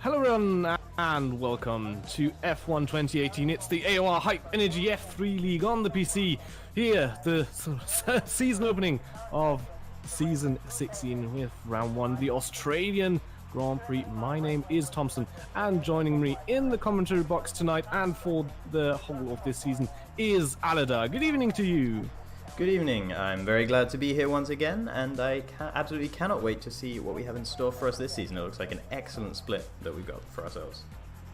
Hello everyone and welcome to F1 2018. It's the AOR Hype Energy F3 League on the PC. Here, the season opening of Season 16 with Round 1, the Australian Grand Prix. My name is Thompson, and joining me in the commentary box tonight and for the whole of this season is Aladar. Good evening to you. Good evening. I'm very glad to be here once again, and I absolutely cannot wait to see what we have in store for us this season. It looks like an excellent split that we've got for ourselves.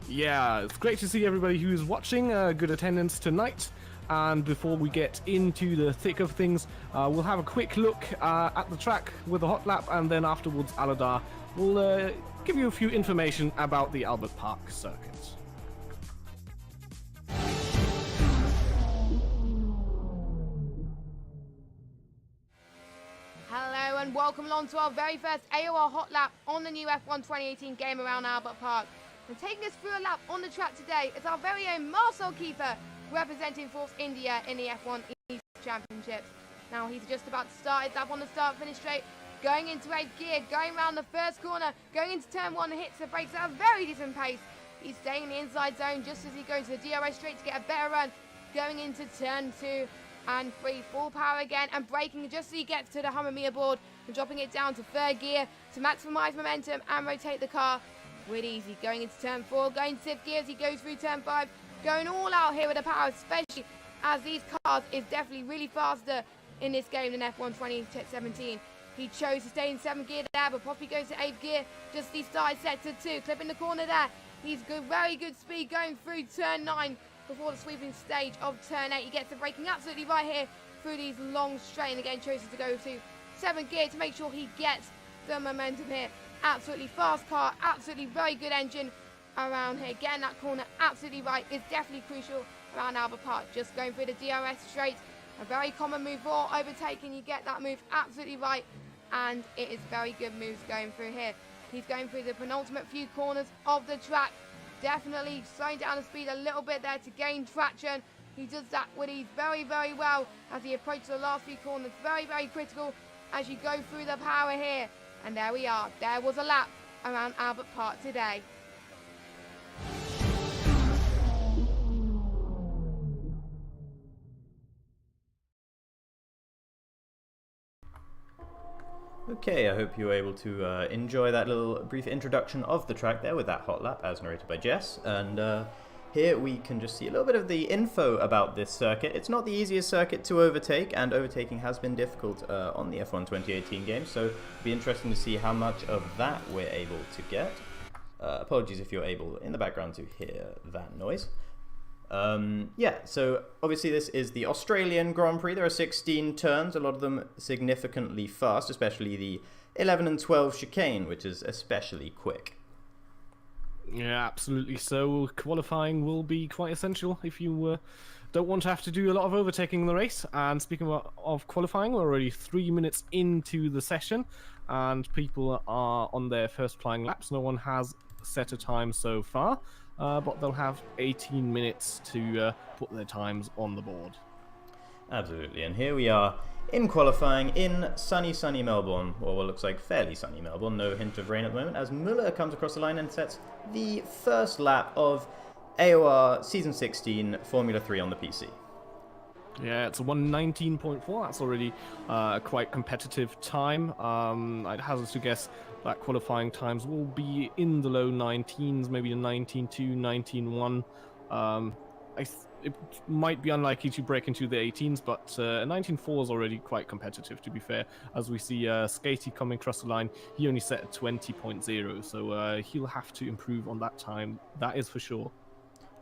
Yeah, it's great to see everybody who's watching. Good attendance tonight. And before we get into the thick of things, we'll have a quick look at the track with a hot lap, and then afterwards Aladar will give you a few information about the Albert Park circuit. Hello and welcome along to our very first AOR hot lap on the new F1 2018 game around Albert Park. And taking us through a lap on the track today is our very own Marcel Keeper, representing Force India in the F1 East Championships. Now he's just about to start his lap on the start-finish straight, going into 8th gear, going around the first corner, going into turn 1 and hits the brakes at a very decent pace. He's staying in the inside zone just as he goes to the DRS straight to get a better run, going into turn 2 and 3, full power again and braking just as he gets to the Hummer board and dropping it down to 3rd gear to maximise momentum and rotate the car really easy. Going into turn 4, going to 5th gear as he goes through turn 5, going all out here with the power, especially as these cars is definitely really faster in this game than F1 2017. He chose to stay in 7th gear there, but Poppy goes to 8th gear just as he started sector 2, clipping the corner there. He's good, very good speed going through turn 9 before the sweeping stage of turn 8. He gets the braking absolutely right here through these long straight, and again chooses to go to 7th gear to make sure he gets the momentum here. Absolutely fast car, absolutely very good engine around here. Getting that corner absolutely right is definitely crucial around Albert Park. Just going through the DRS straight, a very common move for overtaking. You get that move absolutely right, and it is very good moves going through here. He's going through the penultimate few corners of the track, definitely slowing down the speed a little bit there to gain traction. He does that with ease very, very well as he approaches the last few corners. Very, very critical as you go through the power here. And there we are. There was a lap around Albert Park today. Okay, I hope you were able to enjoy that little brief introduction of the track there with that hot lap as narrated by Jess. And here we can just see a little bit of the info about this circuit. It's not the easiest circuit to overtake, and overtaking has been difficult on the F1 2018 game, so it'll be interesting to see how much of that we're able to get. Apologies if you're able in the background to hear that noise. Yeah, so obviously this is the Australian Grand Prix. There are 16 turns, a lot of them significantly fast, especially the 11 and 12 chicane, which is especially quick. Yeah, absolutely. So qualifying will be quite essential if you don't want to have to do a lot of overtaking in the race. And speaking of qualifying, we're already 3 minutes into the session, and people are on their first flying laps. No one has set a time so far, but they'll have 18 minutes to put their times on the board. Absolutely, and here we are in qualifying in sunny Melbourne, or what looks like fairly sunny Melbourne. No hint of rain at the moment, as Muller comes across the line and sets the first lap of AOR Season 16 Formula 3 on the PC. Yeah, it's a 1:19.4. That's already quite competitive time. I'd hazard to guess that qualifying times will be in the low 19s, maybe a 19.2, 19.1. It might be unlikely to break into the 18s, but 19.4 is already quite competitive, to be fair. As we see Skatey coming across the line, he only set a 20.0, so he'll have to improve on that time, that is for sure.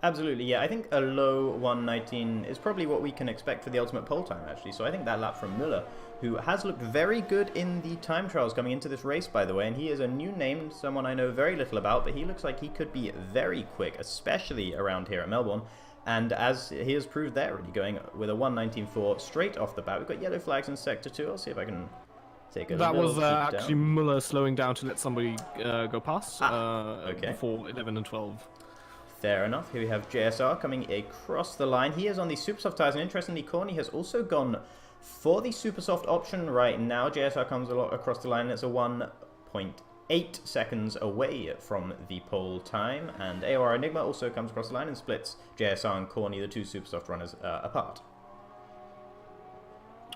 Absolutely, yeah. I think a low 1:19 is probably what we can expect for the ultimate pole time, actually. So I think that lap from Muller, who has looked very good in the time trials coming into this race, by the way, and he is a new name, someone I know very little about, but he looks like he could be very quick, especially around here at Melbourne. And as he has proved there, really going with a 1:19.4 straight off the bat. We've got yellow flags in Sector 2. I'll see if I can take a That little was peek actually down. Muller slowing down to let somebody go past Okay. before 11 and 12. Fair enough. Here we have JSR coming across the line. He is on the super soft tyres, and interestingly, Corny has also gone for the super soft option right now. JSR comes a lot across the line, and it's a 1.8 8 seconds away from the pole time, and AOR Enigma also comes across the line and splits JSR and Corny, the two super soft runners, apart.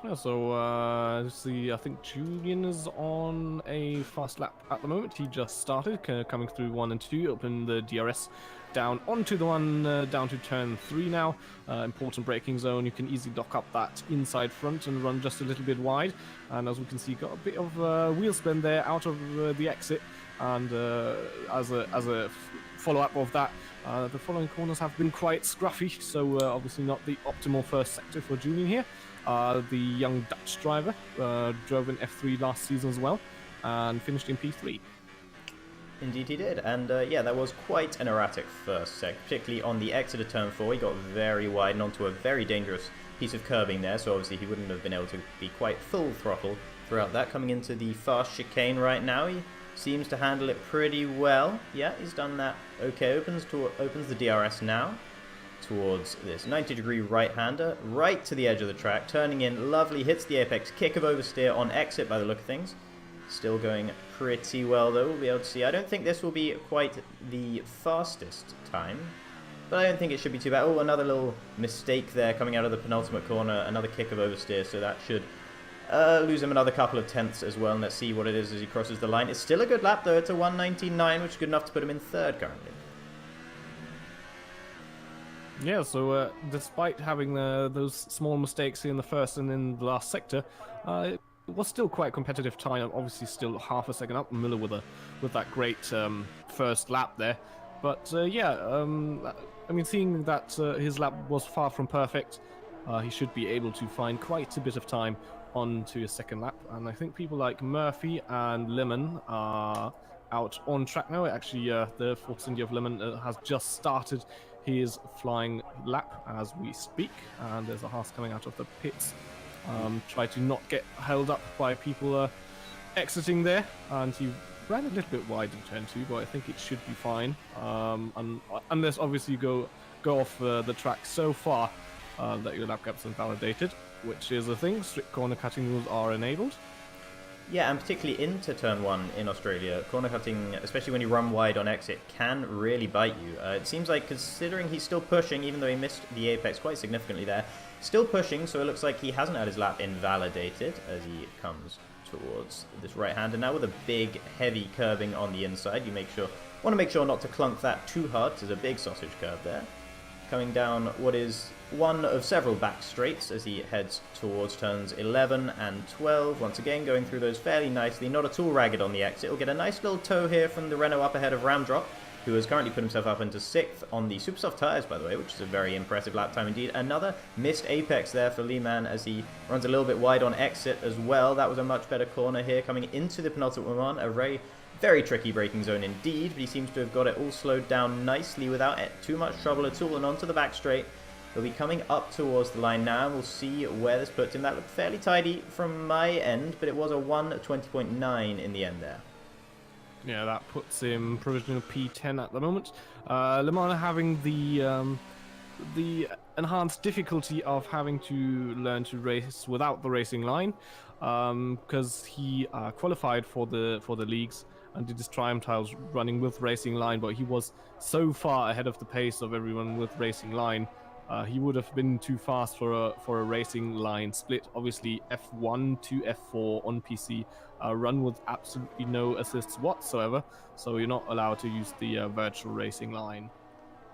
Yeah, so I think Julian is on a fast lap at the moment. He just started, coming through 1 and 2, open the DRS down onto the one down to turn 3 now. Important braking zone. You can easily lock up that inside front and run just a little bit wide. And as we can see, got a bit of wheel spin there out of the exit. And as a follow-up of that, the following corners have been quite scruffy, so obviously not the optimal first sector for Julian here. The young Dutch driver drove in F3 last season as well, and finished in P3. Indeed he did, and yeah, that was quite an erratic first sec, particularly on the exit of turn 4. He got very wide and onto a very dangerous piece of curbing there, so obviously he wouldn't have been able to be quite full throttle throughout that. Coming into the fast chicane right now, he seems to handle it pretty well. Yeah, he's done that okay. Opens the DRS now towards this 90-degree right-hander, right to the edge of the track, turning in, lovely, hits the apex, kick of oversteer on exit by the look of things. Still going pretty well though, we'll be able to see. I don't think this will be quite the fastest time, but I don't think it should be too bad. Oh, another little mistake there coming out of the penultimate corner, another kick of oversteer, so that should lose him another couple of tenths as well, and let's see what it is as he crosses the line. It's still a good lap though, it's a 1:19.9, which is good enough to put him in third currently. Yeah, so despite having those small mistakes in the first and in the last sector, it was still quite competitive time. Obviously, still half a second up. Miller with that great first lap there, but yeah, I mean, seeing that his lap was far from perfect, he should be able to find quite a bit of time onto his second lap. And I think people like Murphy and Lemon are out on track now. Actually, the Force India of Lemon has just started his flying lap as we speak, and there's a Haas coming out of the pits. Try to not get held up by people exiting there, and he ran a little bit wide in turn 2, but I think it should be fine, unless obviously you go off the track so far that your lap gap's invalidated, which is a thing. Strict corner cutting rules are enabled. Yeah, and particularly into turn 1 in Australia, corner cutting, especially when you run wide on exit, can really bite you. It seems like, considering he's still pushing, even though he missed the apex quite significantly there, still pushing, so it looks like he hasn't had his lap invalidated as he comes towards this right-hander now with a big, heavy curbing on the inside. You want to make sure not to clunk that too hard, because there's a big sausage curve there. Coming down what is one of several back straights as he heads towards turns 11 and 12. Once again, going through those fairly nicely, not at all ragged on the exit. We'll get a nice little toe here from the Renault up ahead of Ramdrop, who has currently put himself up into 6th on the super soft tyres, by the way, which is a very impressive lap time indeed. Another missed apex there for Lehman as he runs a little bit wide on exit as well. That was a much better corner here coming into the penultimate one. A very tricky braking zone indeed, but he seems to have got it all slowed down nicely without too much trouble at all, and onto the back straight. He'll be coming up towards the line now. We'll see where this puts him. That looked fairly tidy from my end, but it was a 1:20.9 in the end there. Yeah, that puts him provisional P10 at the moment. Le Mans having the enhanced difficulty of having to learn to race without the racing line, because he qualified for the leagues and did his triumph tiles running with racing line, but he was so far ahead of the pace of everyone with racing line. He would have been too fast for a racing line split. Obviously, F1 to F4 on PC run with absolutely no assists whatsoever, so you're not allowed to use the virtual racing line.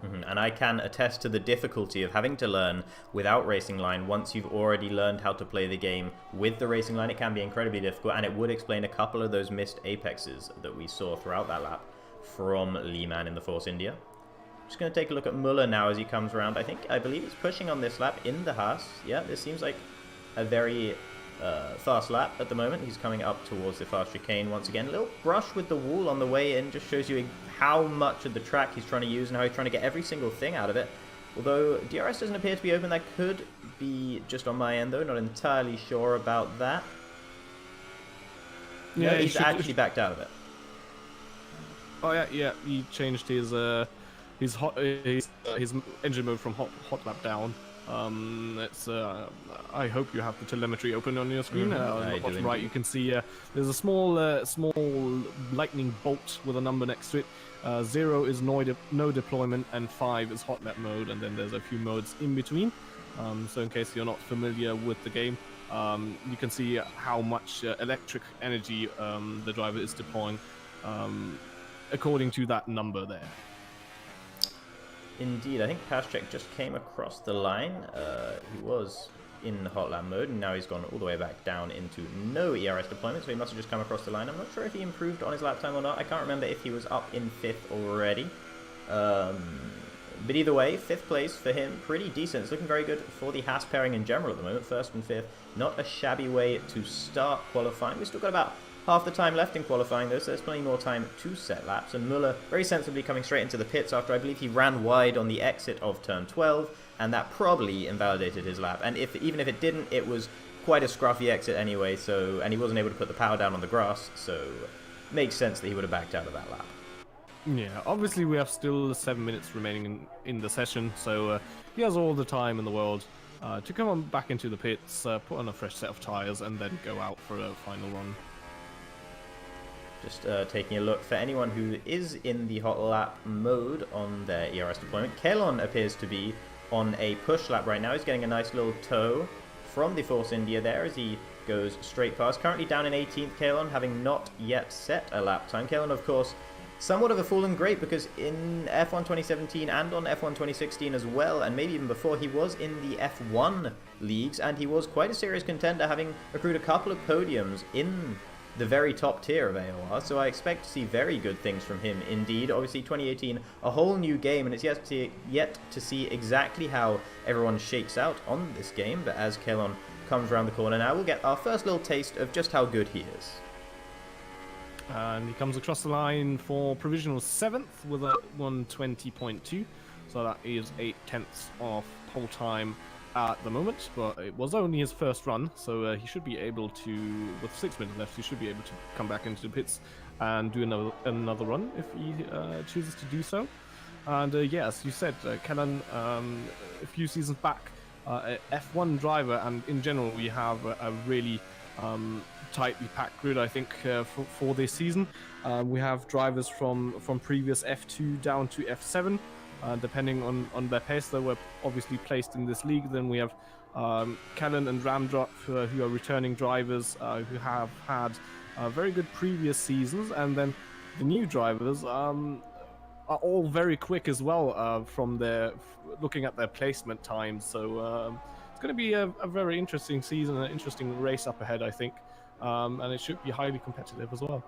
And I can attest to the difficulty of having to learn without racing line. Once you've already learned how to play the game with the racing line, it can be incredibly difficult, and it would explain a couple of those missed apexes that we saw throughout that lap from Lehman in the Force India. Just going to take a look at Muller now as he comes around. I believe he's pushing on this lap in the Haas. Yeah, this seems like a very fast lap at the moment. He's coming up towards the fast chicane once again. A little brush with the wall on the way in just shows you how much of the track he's trying to use and how he's trying to get every single thing out of it. Although DRS doesn't appear to be open. That could be just on my end though. Not entirely sure about that. Yeah, no, he's actually backed out of it. Oh yeah, he changed his engine mode from hot lap down. It's I hope you have the telemetry open on your screen. On I the do bottom right, indeed. you can see there's a small lightning bolt with a number next to it. 0 is no deployment, and 5 is hot lap mode, and then there's a few modes in between. So in case you're not familiar with the game, you can see how much electric energy the driver is deploying according to that number there. Indeed, I think Paschek just came across the line. He was in hot lap mode, and now he's gone all the way back down into no ERS deployment, so he must have just come across the line. I'm not sure if he improved on his lap time or not. I can't remember if he was up in 5th already. But either way, 5th place for him, pretty decent. It's looking very good for the Haas pairing in general at the moment, 1st and 5th. Not a shabby way to start qualifying. We've still got about half the time left in qualifying though, so there's plenty more time to set laps. And Muller very sensibly coming straight into the pits after I believe he ran wide on the exit of turn 12, and that probably invalidated his lap. And even if it didn't, it was quite a scruffy exit anyway, and he wasn't able to put the power down on the grass, so makes sense that he would have backed out of that lap. Yeah, obviously we have still 7 minutes remaining in the session, so he has all the time in the world to come on back into the pits, put on a fresh set of tyres, and then go out for a final run. Just taking a look for anyone who is in the hot lap mode on their ERS deployment. Kelon appears to be on a push lap right now. He's getting a nice little tow from the Force India there as he goes straight past. Currently down in 18th, Kelon, having not yet set a lap time. Kelon, of course, somewhat of a fallen great because in F1 2017 and on F1 2016 as well, and maybe even before, he was in the F1 leagues, and he was quite a serious contender, having accrued a couple of podiums in the very top tier of AOR, so I expect to see very good things from him indeed. Obviously 2018, a whole new game, and it's yet to see exactly how everyone shakes out on this game, but as Kelon comes around the corner now, we'll get our first little taste of just how good he is. And he comes across the line for provisional 7th with a 120.2, so that is 8/10 of pole time at the moment, but it was only his first run, so he should be able to, with 6 minutes left, he should be able to come back into the pits and do another run if he chooses to do so. And yeah, as you said, Kellan, a few seasons back, F1 driver, and in general we have a really tightly packed grid, I think, for this season. We have drivers from previous F2 down to F7, depending on their pace. They were obviously placed in this league. Then we have Kellan and Ramdrop, who are returning drivers who have had very good previous seasons, and then the new drivers are all very quick as well from looking at their placement times. So it's going to be a very interesting season, an interesting race up ahead, I think, and it should be highly competitive as well.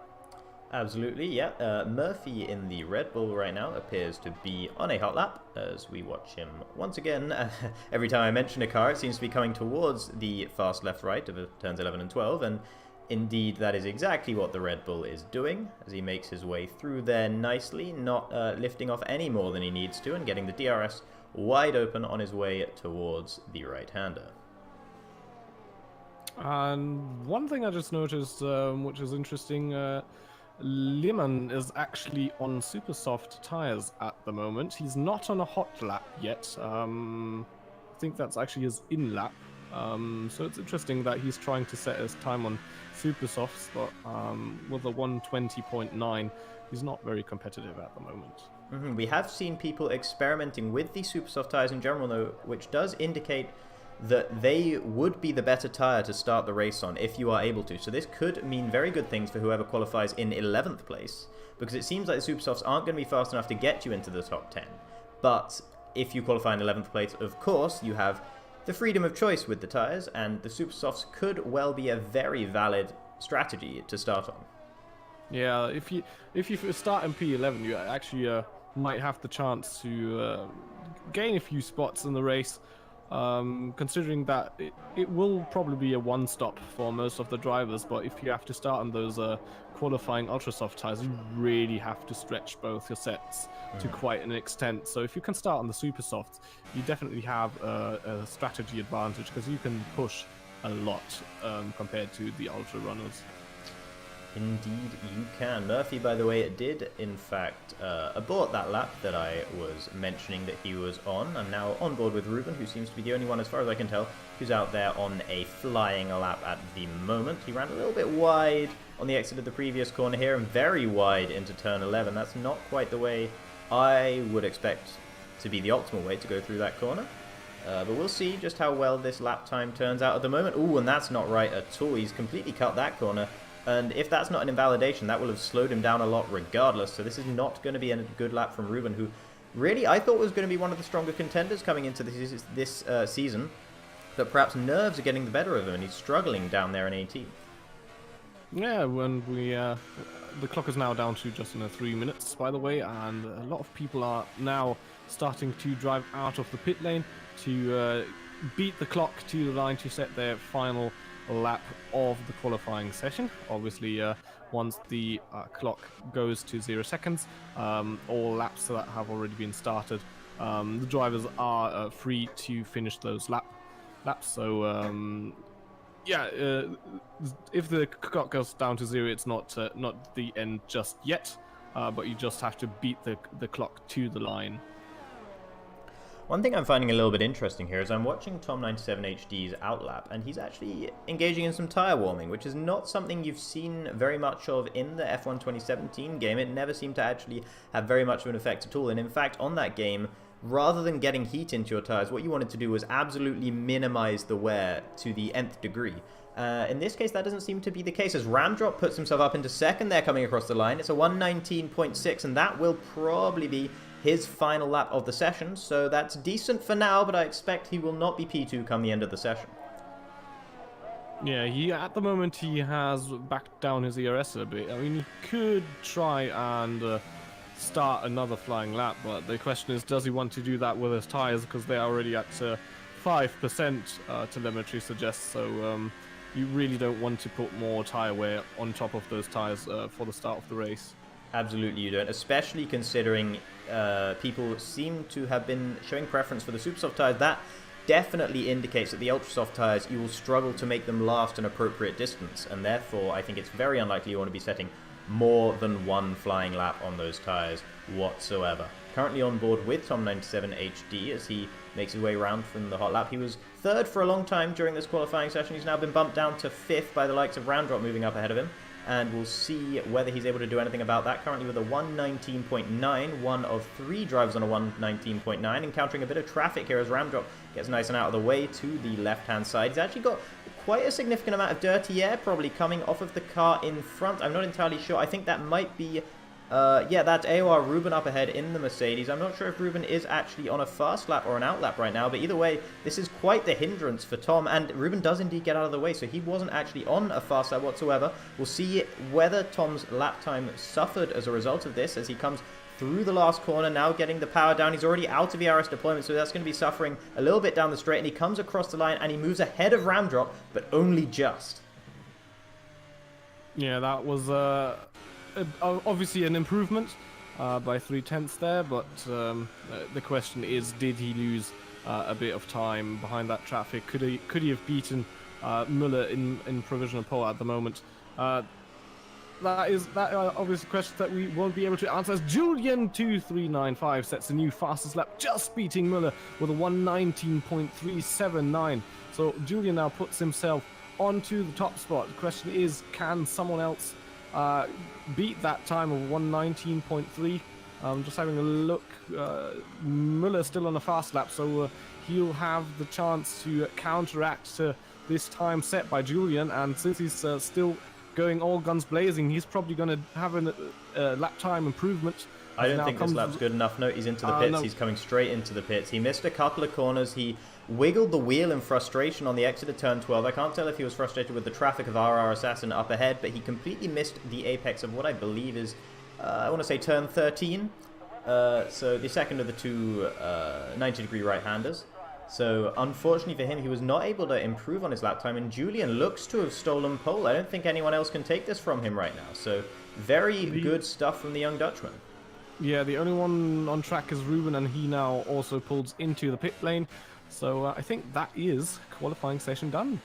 Absolutely, yeah. Murphy in the Red Bull right now appears to be on a hot lap as we watch him once again. Every time I mention a car, it seems to be coming towards the fast left-right of turns 11 and 12, and indeed that is exactly what the Red Bull is doing as he makes his way through there nicely, not lifting off any more than he needs to, and getting the DRS wide open on his way towards the right-hander. And one thing I just noticed, which is interesting, Liman is actually on super soft tires at the moment. He's not on a hot lap yet. I think that's actually his in lap. So it's interesting that he's trying to set his time on super softs, but with a 120.9, he's not very competitive at the moment. We have seen people experimenting with the super soft tires in general, though, which does indicate that they would be the better tire to start the race on if you are able to. So this could mean very good things for whoever qualifies in 11th place, because it seems like the super softs aren't going to be fast enough to get you into the top 10. But if you qualify in 11th place, of course, you have the freedom of choice with the tires, and the super softs could well be a very valid strategy to start on. Yeah, if you start in P11, you actually might have the chance to gain a few spots in the race. Considering that it will probably be a one-stop for most of the drivers, but if you have to start on those qualifying ultra-soft tires, you really have to stretch both your sets to quite an extent. So if you can start on the super softs, you definitely have a strategy advantage, because you can push a lot compared to the ultra runners. Indeed you can. Murphy, by the way, did in fact abort that lap that I was mentioning that he was on. I'm now on board with Ruben, who seems to be the only one, as far as I can tell, who's out there on a flying lap at the moment. He ran a little bit wide on the exit of the previous corner here and very wide into turn 11. That's not quite the way I would expect to be the optimal way to go through that corner. But we'll see just how well this lap time turns out at the moment. Ooh, and that's not right at all. He's completely cut that corner. And if that's not an invalidation, that will have slowed him down a lot regardless. So this is not going to be a good lap from Ruben, who really I thought was going to be one of the stronger contenders coming into this season. But perhaps nerves are getting the better of him, and he's struggling down there in 18th. Yeah, when the clock is now down to just under 3 minutes, by the way, and a lot of people are now starting to drive out of the pit lane to beat the clock to the line to set their final lap of the qualifying session. Obviously, once the clock goes to 0 seconds, all laps that have already been started, the drivers are free to finish those laps. So yeah, if the clock goes down to 0, it's not the end just yet, but you just have to beat the clock to the line. One thing I'm finding a little bit interesting here is I'm watching Tom97HD's outlap, and he's actually engaging in some tire warming, which is not something you've seen very much of in the F1 2017 game. It never seemed to actually have very much of an effect at all, and in fact on that game, rather than getting heat into your tires, what you wanted to do was absolutely minimize the wear to the nth degree. In this case, that doesn't seem to be the case, as Ramdrop puts himself up into second there coming across the line. It's a 1:19.6, and that will probably be his final lap of the session, so that's decent for now, but I expect he will not be P2 come the end of the session. Yeah, at the moment he has backed down his ERS a bit. I mean, he could try and start another flying lap, but the question is, does he want to do that with his tires, because they're already at 5% telemetry suggests, so you really don't want to put more tire wear on top of those tires for the start of the race. Absolutely you don't, especially considering people seem to have been showing preference for the super soft tires. That definitely indicates that the ultra soft tires, you will struggle to make them last an appropriate distance, and therefore I think it's very unlikely you want to be setting more than one flying lap on those tires whatsoever. Currently on board with Tom97HD as he makes his way around from the hot lap. He was third for a long time during this qualifying session. He's now been bumped down to fifth by the likes of Ramdrop moving up ahead of him, and we'll see whether he's able to do anything about that. Currently with a 1:19.9, one of three drivers on a 1:19.9, encountering a bit of traffic here as Ramdrop gets nice and out of the way to the left-hand side. He's actually got quite a significant amount of dirty air probably coming off of the car in front. I'm not entirely sure. I think that might be yeah, that's AOR Ruben up ahead in the Mercedes. I'm not sure if Ruben is actually on a fast lap or an out lap right now, but either way, this is quite the hindrance for Tom, and Ruben does indeed get out of the way, so he wasn't actually on a fast lap whatsoever. We'll see whether Tom's lap time suffered as a result of this, as he comes through the last corner, now getting the power down. He's already out of ERS deployment, so that's going to be suffering a little bit down the straight, and he comes across the line, and he moves ahead of Ramdrop, but only just. Yeah, that was obviously an improvement by 0.3 there, but the question is, did he lose a bit of time behind that traffic? Could he have beaten Müller in provisional pole at the moment? That is obviously a question that we won't be able to answer, as Julian 2395 sets a new fastest lap, just beating Müller with a 1:19.379. So Julian now puts himself onto the top spot. The question is, can someone else beat that time of 1:19.3? Just having a look, Müller still on a fast lap, so he'll have the chance to counteract this time set by Julian, and since he's still going all guns blazing, he's probably going to have a lap time improvement. I don't think this lap's good enough. No, he's into the pits. No. He's coming straight into the pits. He missed a couple of corners. He wiggled the wheel in frustration on the exit of turn 12. I can't tell if he was frustrated with the traffic of RR Assassin up ahead, but he completely missed the apex of what I believe is, I want to say turn 13. So the second of the two 90-degree right-handers. So unfortunately for him, he was not able to improve on his lap time, and Julian looks to have stolen pole. I don't think anyone else can take this from him right now. So very good stuff from the young Dutchman. Yeah, the only one on track is Ruben, and he now also pulls into the pit lane. So I think that is qualifying session done.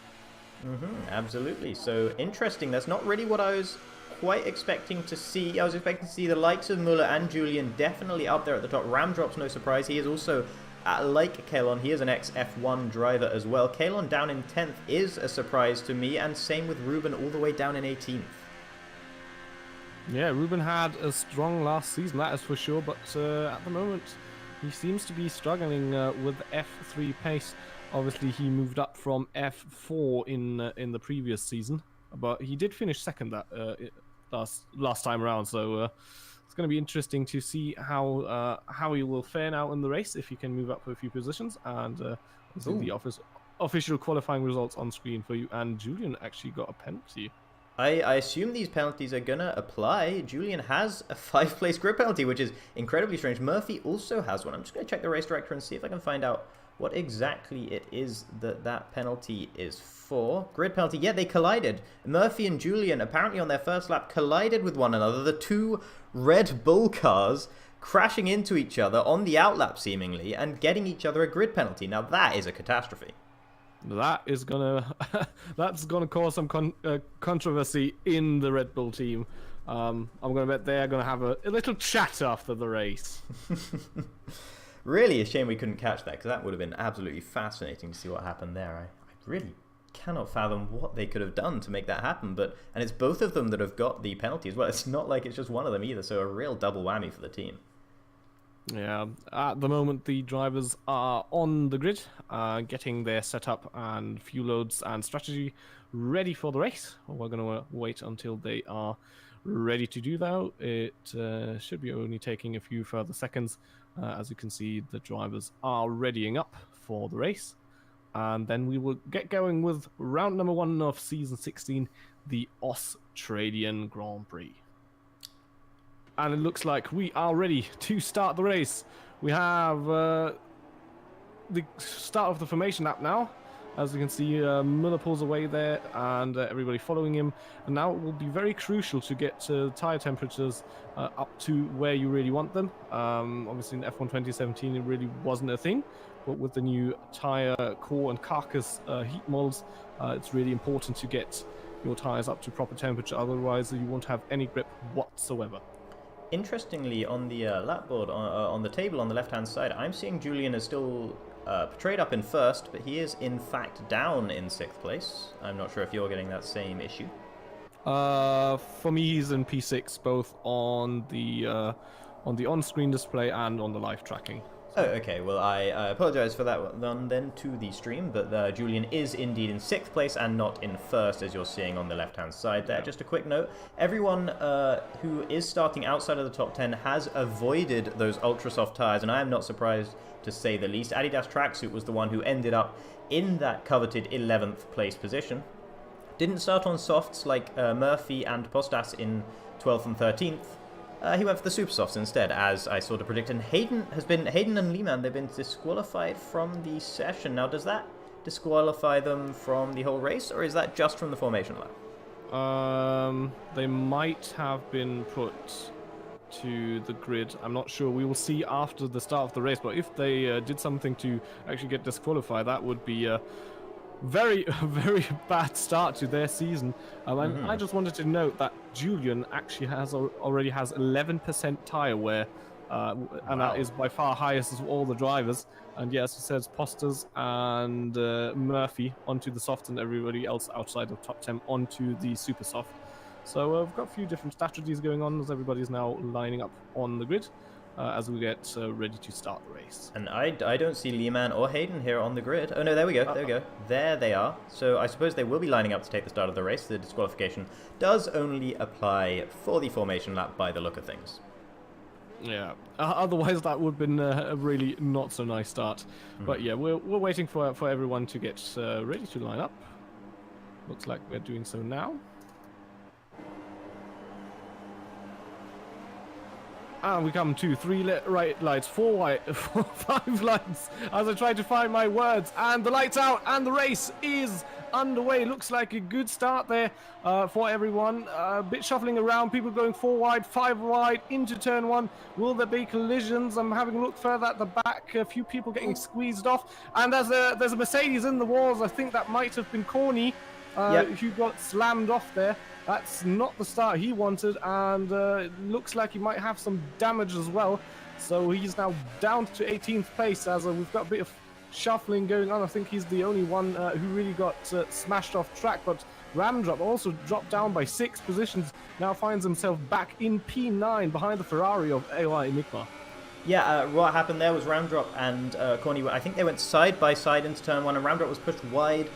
Absolutely. So interesting. That's not really what I was quite expecting to see. I was expecting to see the likes of Muller and Julian definitely up there at the top. Ramdrop's no surprise. He is also, like Kalon, he is an ex-F1 driver as well. Kalon down in 10th is a surprise to me, and same with Ruben all the way down in 18th. Yeah, Ruben had a strong last season, that is for sure, but at the moment he seems to be struggling with F3 pace. Obviously, he moved up from F4 in the previous season, but he did finish second that last time around. So it's going to be interesting to see how he will fare now in the race, if he can move up a few positions. And the official qualifying results on screen for you. And Julian actually got a penalty. I assume these penalties are going to apply. Julian has a 5-place grid penalty, which is incredibly strange. Murphy also has one. I'm just going to check the race director and see if I can find out what exactly it is that penalty is for. Grid penalty. Yeah, they collided. Murphy and Julian, apparently on their first lap, collided with one another. The two Red Bull cars crashing into each other on the outlap, seemingly, and getting each other a grid penalty. Now, that is a catastrophe. That is that's gonna cause some controversy in the Red Bull team. I'm gonna bet they're gonna have a little chat after the race. Really a shame we couldn't catch that, because that would have been absolutely fascinating to see what happened there. I really cannot fathom what they could have done to make that happen, and it's both of them that have got the penalty as well. It's not like it's just one of them either, so a real double whammy for the team. Yeah, at the moment the drivers are on the grid, getting their setup and fuel loads and strategy ready for the race. We're going to wait until they are ready to do that. It should be only taking a few further seconds. As you can see, the drivers are readying up for the race. And then we will get going with round number 1 of Season 16, the Australian Grand Prix. And it looks like we are ready to start the race. We have the start of the formation lap now. As you can see, Miller pulls away there and everybody following him. And now it will be very crucial to get tire temperatures up to where you really want them. Obviously in F1 2017 it really wasn't a thing. But with the new tire core and carcass heat molds, it's really important to get your tires up to proper temperature. Otherwise you won't have any grip whatsoever. Interestingly, on the lap board, on the table on the left-hand side, I'm seeing Julian is still portrayed up in first, but he is in fact down in 6th place. I'm not sure if you're getting that same issue. For me, he's in P6, both on the on-screen display and on the live tracking. Oh, okay. Well, I apologize for that one then to the stream, but Julian is indeed in 6th place and not in 1st, as you're seeing on the left-hand side there. Just a quick note, everyone who is starting outside of the top 10 has avoided those ultra-soft tires, and I am not surprised to say the least. Adidas Tracksuit was the one who ended up in that coveted 11th place position. Didn't start on softs like Murphy and Postas in 12th and 13th. He went for the super softs instead, as I sort of predicted. And Hayden and Lehman, they've been disqualified from the session. Now, does that disqualify them from the whole race, or is that just from the formation lap? They might have been put to the grid. I'm not sure. We will see after the start of the race. But if they did something to actually get disqualified, that would be a very bad start to their season. And I just wanted to note that Julian actually already has 11% tire wear, and that is by far highest of all the drivers. And yes, it says Posters and Murphy onto the soft, and everybody else outside of top 10 onto the super soft. So we've got a few different strategies going on as everybody's now lining up on the grid as we get ready to start the race. And I don't see Lehman or Hayden here on the grid. Oh no, there we go, there we go. There they are. So I suppose they will be lining up to take the start of the race. The disqualification does only apply for the formation lap by the look of things. Yeah, otherwise that would have been a really not so nice start. But yeah, we're waiting for everyone to get ready to line up. Looks like we're doing so now. And we come to 3 right lights, 4 white, 5 lights, as I try to find my words. And the light's out, and the race is underway. Looks like a good start there for everyone. A bit shuffling around, people going 4 wide, 5 wide, into turn 1. Will there be collisions? I'm having a look further at the back. A few people getting squeezed off. And there's a Mercedes in the walls. I think that might have been Corny. And then we have Lehman and Hayden. Lehman and Hayden, who got slammed off there. That's not the start he wanted, and it looks like he might have some damage as well. So he's now down to 18th place as we've got a bit of shuffling going on. I think he's the only one who really got smashed off track, but Ramdrop also dropped down by 6 positions, now finds himself back in P9 behind the Ferrari of AOR Enigma. Yeah, what happened there was Ramdrop and Corny, I think they went side by side into turn 1, and Ramdrop was pushed wide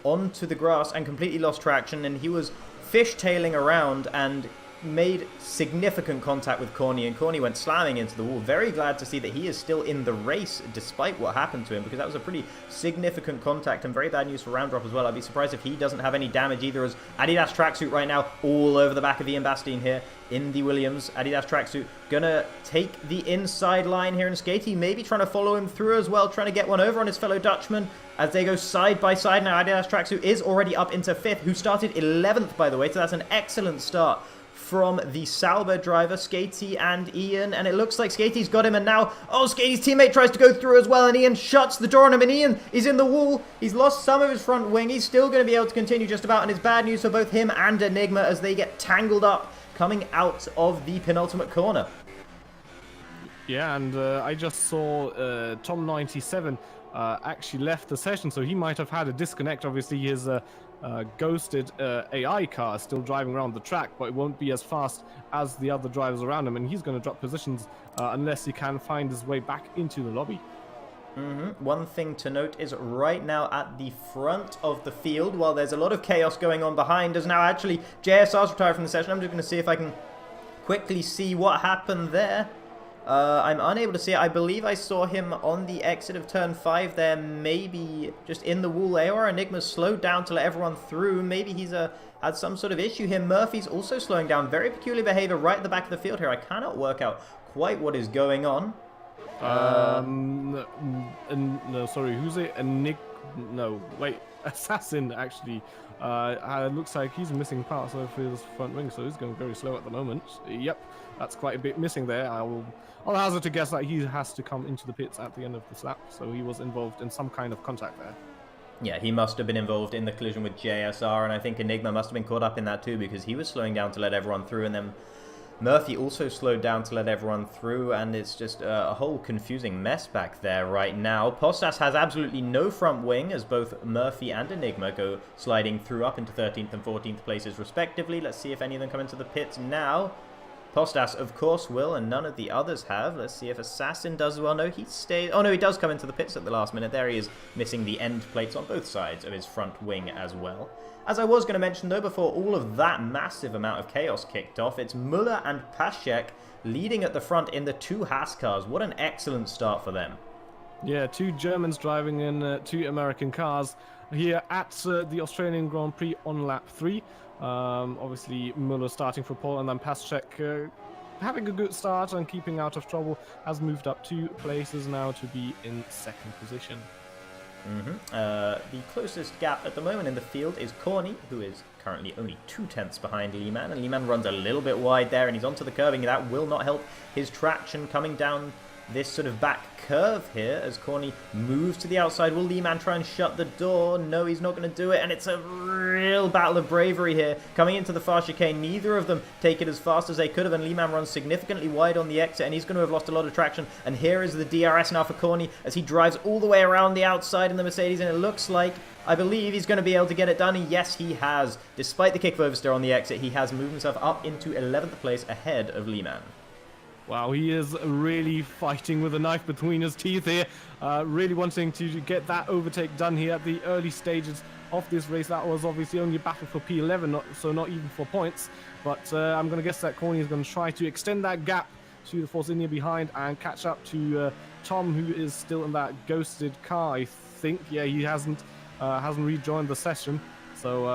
onto the grass and completely lost traction, and he was fishtailing around and made significant contact with Corny, and Corny went slamming into the wall. Very glad to see that he is still in the race despite what happened to him, because that was a pretty significant contact and very bad news for Ramdrop as well. I'd be surprised if he doesn't have any damage either, as Adidas tracksuit right now all over the back of Ian Bastien here in the Williams. Adidas tracksuit gonna take the inside line here, and Skatey maybe trying to follow him through as well, trying to get one over on his fellow Dutchman as they go side by side. Now Adidas tracksuit is already up into 5th, who started 11th by the way, so that's an excellent start from the Sauber driver, Skatey and Ian, and it looks like Skatey's got him, and now, oh, Skatey's teammate tries to go through as well, and Ian shuts the door on him, and Ian is in the wall. He's lost some of his front wing. He's still going to be able to continue just about, and it's bad news for both him and Enigma as they get tangled up coming out of the penultimate corner. Yeah, and I just saw Tom97 actually left the session, so he might have had a disconnect. Obviously, his ghosted AI car is still driving around the track, but it won't be as fast as the other drivers around him, and he's going to drop positions unless he can find his way back into the lobby. One thing to note is right now at the front of the field, while there's a lot of chaos going on behind us now, actually JSR's retired from the session. I'm just going to see if I can quickly see what happened there. I'm unable to see it. I believe I saw him on the exit of turn 5 there, maybe just in the wall. AOR Enigma's slowed down to let everyone through. Maybe he's had some sort of issue here. Murphy's also slowing down. Very peculiar behavior right at the back of the field here. I cannot work out quite what is going on. No, sorry, who's it? No, wait, Assassin actually. Looks like he's missing parts of his front wing, so he's going very slow at the moment. Yep, that's quite a bit missing there. I'll hazard to guess that he has to come into the pits at the end of this lap, so he was involved in some kind of contact there. Yeah, he must have been involved in the collision with JSR, and I think Enigma must have been caught up in that too, because he was slowing down to let everyone through, and then Murphy also slowed down to let everyone through, and it's just a whole confusing mess back there right now. Postas has absolutely no front wing, as both Murphy and Enigma go sliding through up into 13th and 14th places respectively. Let's see if any of them come into the pits now. Postas, of course, will, and none of the others have. Let's see if Assassin does as well. No, he stays. Oh, no, he does come into the pits at the last minute. There he is, missing the end plates on both sides of his front wing as well. As I was going to mention, though, before all of that massive amount of chaos kicked off, it's Müller and Paschek leading at the front in the 2 Haas cars. What an excellent start for them. Yeah, 2 Germans driving in 2 American cars here at the Australian Grand Prix on lap 3. Obviously, Müller starting for pole, and then Paschek having a good start and keeping out of trouble, has moved up 2 places now to be in 2nd position. The closest gap at the moment in the field is Corny, who is currently only 2/10 behind Lehman, and Lehman runs a little bit wide there, and he's onto the curbing. That will not help his traction coming down this sort of back curve here as Corny moves to the outside. Will Lehman try and shut the door? No, he's not going to do it, and it's a real battle of bravery here coming into the far chicane. Neither of them take it as fast as they could have, and Lehman runs significantly wide on the exit, and he's going to have lost a lot of traction. And here is the DRS now for Corny as he drives all the way around the outside in the Mercedes, and it looks like, I believe, he's going to be able to get it done, and yes, he has. Despite the kick of oversteer on the exit, he has moved himself up into 11th place ahead of Lehman. Wow, he is really fighting with a knife between his teeth here, really wanting to get that overtake done here at the early stages of this race. That was obviously only a battle for P11, so not even for points, but I'm going to guess that Corny is going to try to extend that gap to the Force India behind and catch up to Tom, who is still in that ghosted car, I think. Yeah, he hasn't rejoined the session, so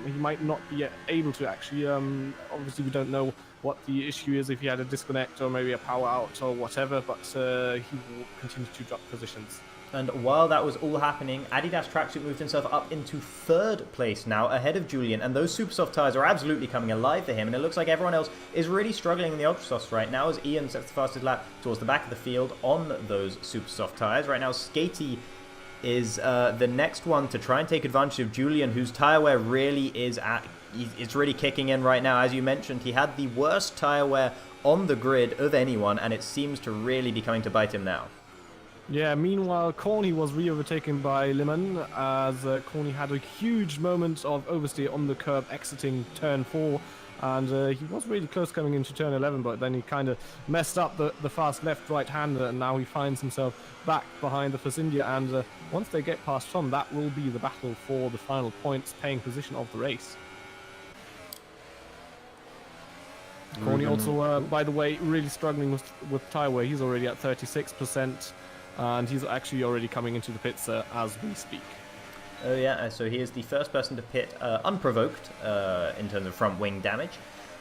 he might not be able to actually. Obviously, we don't know what the issue is, if he had a disconnect or maybe a power out or whatever, but he will continue to drop positions. And while that was all happening, Adidas Tracksuit moved himself up into 3rd place now, ahead of Julian, and those super soft tyres are absolutely coming alive for him, and it looks like everyone else is really struggling in the ultra softs right now, as Ian sets the fastest lap towards the back of the field on those super soft tyres. Right now, Skatey is the next one to try and take advantage of Julian, whose tyre wear really is it's really kicking in right now. As you mentioned, he had the worst tyre wear on the grid of anyone, and it seems to really be coming to bite him now. Yeah, meanwhile, Corny was re-overtaken by Lemon, as Corny had a huge moment of oversteer on the curb exiting turn 4, and he was really close coming into turn 11, but then he kind of messed up the fast left-right-hander, and now he finds himself back behind the Force India, and once they get past Tom, that will be the battle for the final points-paying position of the race. Corny also, by the way, really struggling with tyre wear. He's already at 36%. And he's actually already coming into the pits as we speak. Oh yeah, so he is the first person to pit unprovoked in terms of front wing damage.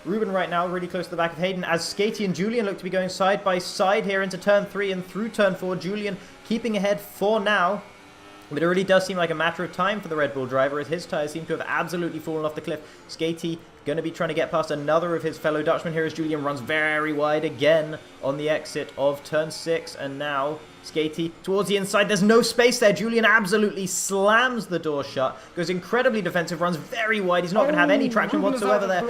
Ruben right now really close to the back of Hayden, as Skatey and Julian look to be going side by side here into turn 3 and through turn 4. Julian keeping ahead for now, but it really does seem like a matter of time for the Red Bull driver, as his tyres seem to have absolutely fallen off the cliff. Skatey going to be trying to get past another of his fellow Dutchmen here, as Julian runs very wide again on the exit of turn 6, and now Skatey towards the inside. There's no space there. Julian absolutely slams the door shut, goes incredibly defensive, runs very wide. He's not going to have any traction whatsoever there.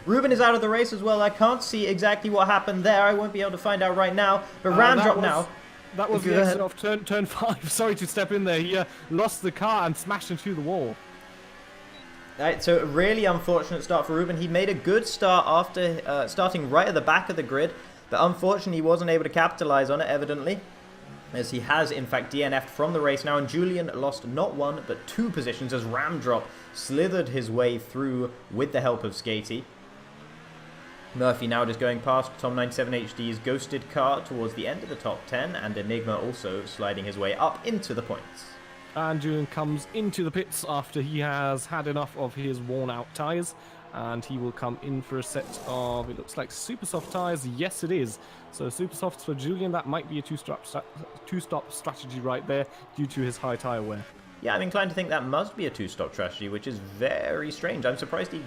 Ruben is out of the race as well. I can't see exactly what happened there. I won't be able to find out right now, but ram drop now. That was the exit of turn 5. Sorry to step in there. He lost the car and smashed into the wall. Right, so a really unfortunate start for Ruben. He made a good start after starting right at the back of the grid, but unfortunately he wasn't able to capitalize on it, evidently, as he has in fact DNF'd from the race now, and Julian lost not 1 but 2 positions as Ramdrop slithered his way through with the help of Skatey. Murphy now just going past Tom97HD's ghosted car towards the end of the top 10, and Enigma also sliding his way up into the points. And Julian comes into the pits after he has had enough of his worn-out tyres, and he will come in for a set of, it looks like, super soft tyres. Yes, it is. So super softs for Julian. That might be a two-stop strategy right there due to his high tyre wear. Yeah, I'm inclined to think that must be a two-stop strategy, which is very strange. I'm surprised he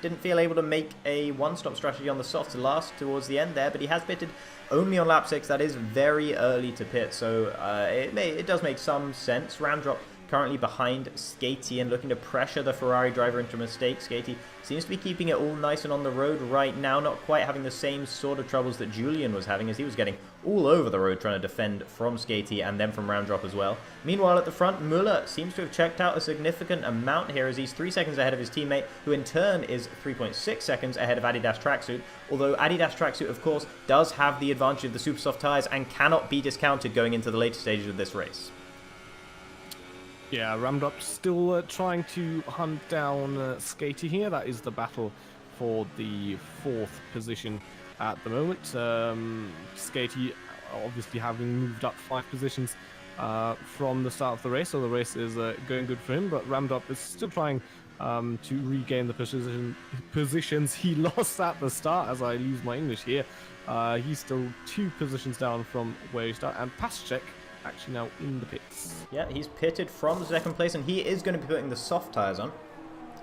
didn't feel able to make a one-stop strategy on the softs last towards the end there, but he has pitted only on lap 6. That is very early to pit, so it does make some sense. Ramdrop currently behind Skatey and looking to pressure the Ferrari driver into a mistake. Skatey seems to be keeping it all nice and on the road right now, not quite having the same sort of troubles that Julian was having, as he was getting all over the road trying to defend from Skatey and then from Ramdrop as well. Meanwhile at the front, Muller seems to have checked out a significant amount here, as he's 3 seconds ahead of his teammate, who in turn is 3.6 seconds ahead of Adidas Tracksuit, although Adidas Tracksuit of course does have the advantage of the super soft tyres and cannot be discounted going into the later stages of this race. Yeah, Ramdrop still trying to hunt down Skatey here. That is the battle for the 4th position at the moment. Skatey obviously having moved up 5 positions from the start of the race, so the race is going good for him, but Ramdrop is still trying to regain the positions he lost at the start, as I lose my English here. He's still 2 positions down from where he started, and Paschek actually now in the pits. Yeah, he's pitted from 2nd place, and he is going to be putting the soft tyres on,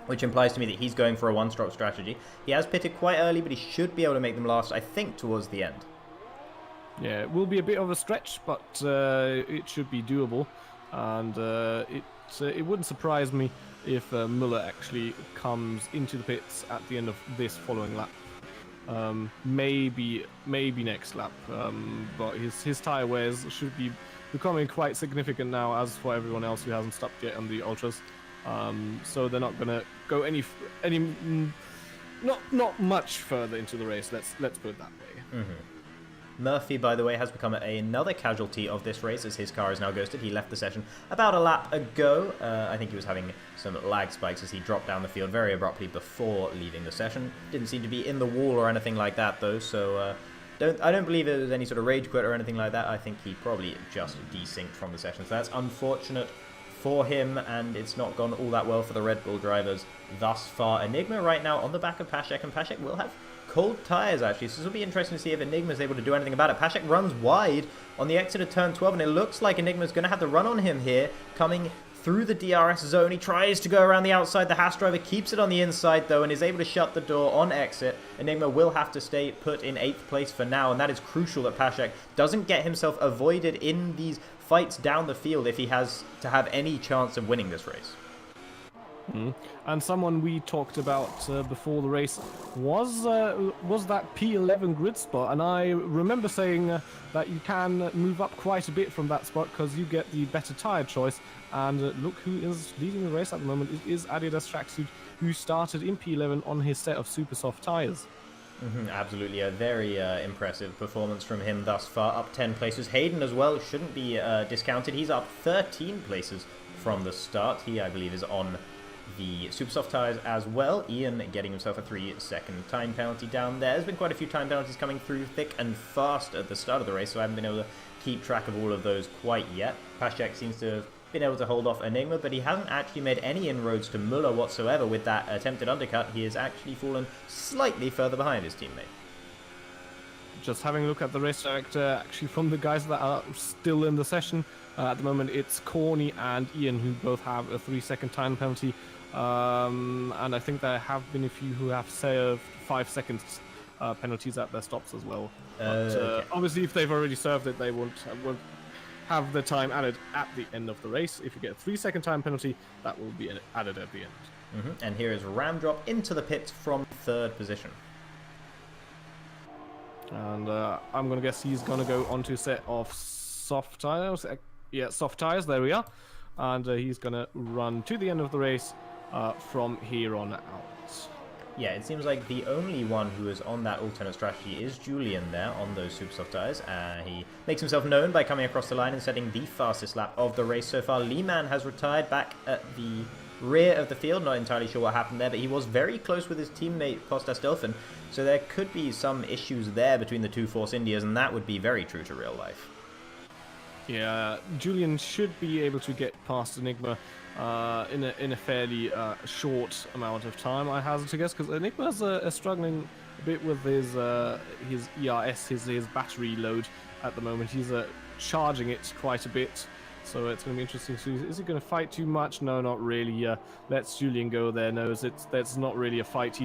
which implies to me that he's going for a one-stop strategy. He has pitted quite early, but he should be able to make them last, I think, towards the end. Yeah, it will be a bit of a stretch, but it should be doable, and it wouldn't surprise me if Muller actually comes into the pits at the end of this following lap. Maybe next lap, but his tyre wears should be becoming quite significant now, as for everyone else who hasn't stopped yet on the ultras. So they're not gonna go not much further into the race. Let's put it that way. Mm-hmm. Murphy, by the way, has become another casualty of this race, as his car is now ghosted. He left the session about a lap ago. I think he was having some lag spikes as he dropped down the field very abruptly before leaving the session. Didn't seem to be in the wall or anything like that, though, so I don't believe it was any sort of rage quit or anything like that. I think he probably just desynced from the session, so that's unfortunate for him, and it's not gone all that well for the Red Bull drivers thus far. Enigma right now on the back of Paschek, and Paschek will have cold tyres actually, so this will be interesting to see if Enigma's able to do anything about it. Paschek runs wide on the exit of turn 12, and it looks like Enigma's going to have the run on him here, coming through the DRS zone. He tries to go around the outside. The Haas driver keeps it on the inside though, and is able to shut the door on exit. Enigma will have to stay put in 8th place for now, and that is crucial that Paschek doesn't get himself avoided in these fights down the field if he has to have any chance of winning this race. And someone we talked about before the race was that P11 grid spot, and I remember saying that you can move up quite a bit from that spot because you get the better tire choice. And look who is leading the race at the moment. It is Adidas Tracksuit, who started in P11 on his set of super soft tires. Absolutely, a very impressive performance from him thus far, up 10 places. Hayden as well shouldn't be discounted. He's up 13 places from the start. He, I believe, is on the super soft tires as well. Ian getting himself a 3-second time penalty down there. There's been quite a few time penalties coming through thick and fast at the start of the race, so I haven't been able to keep track of all of those quite yet. Pashek seems to have been able to hold off Enigma, but he hasn't actually made any inroads to Muller whatsoever with that attempted undercut. He has actually fallen slightly further behind his teammate. Just having a look at the race director, actually from the guys that are still in the session, at the moment it's Corny and Ian who both have a 3-second time penalty. And I think there have been a few who have served 5 seconds penalties at their stops as well. But Okay. obviously, if they've already served it, they won't have the time added at the end of the race. If you get a 3-second time penalty, that will be added at the end. And here is Ramdrop into the pits from 3rd position. And I'm going to guess he's going to go onto a set of soft tires. Yeah, soft tires, there we are. And he's going to run to the end of the race from here on out. Yeah, it seems like the only one who is on that alternate strategy is Julian there on those super soft tires. He makes himself known by coming across the line and setting the fastest lap of the race so far. Lehman has retired back at the rear of the field. Not entirely sure what happened there, but he was very close with his teammate Kostas Delphin. So there could be some issues there between the two Force Indias, and that would be very true to real life. Yeah, Julian should be able to get past Enigma in a fairly short amount of time, I hazard to guess, because Enigma's struggling a bit with his ERS, his battery load at the moment. He's charging it quite a bit, so it's going to be interesting to see. Is he going to fight too much? No, not really. Lets Julian go there. Knows that's not really a fight.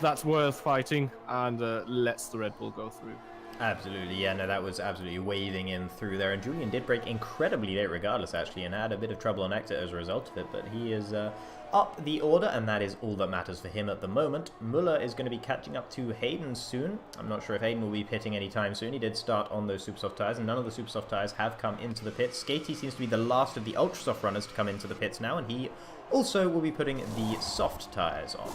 That's worth fighting, and lets the Red Bull go through. Absolutely, yeah, no, that was absolutely waving in through there, and Julian did break incredibly late regardless, actually, and had a bit of trouble on exit as a result of it, but he is up the order, and that is all that matters for him at the moment. Muller is going to be catching up to Hayden soon. I'm not sure if Hayden will be pitting anytime soon. He did start on those super soft tires, and none of the super soft tires have come into the pits. Skatey seems to be the last of the ultra soft runners to come into the pits now, and he also will be putting the soft tires on.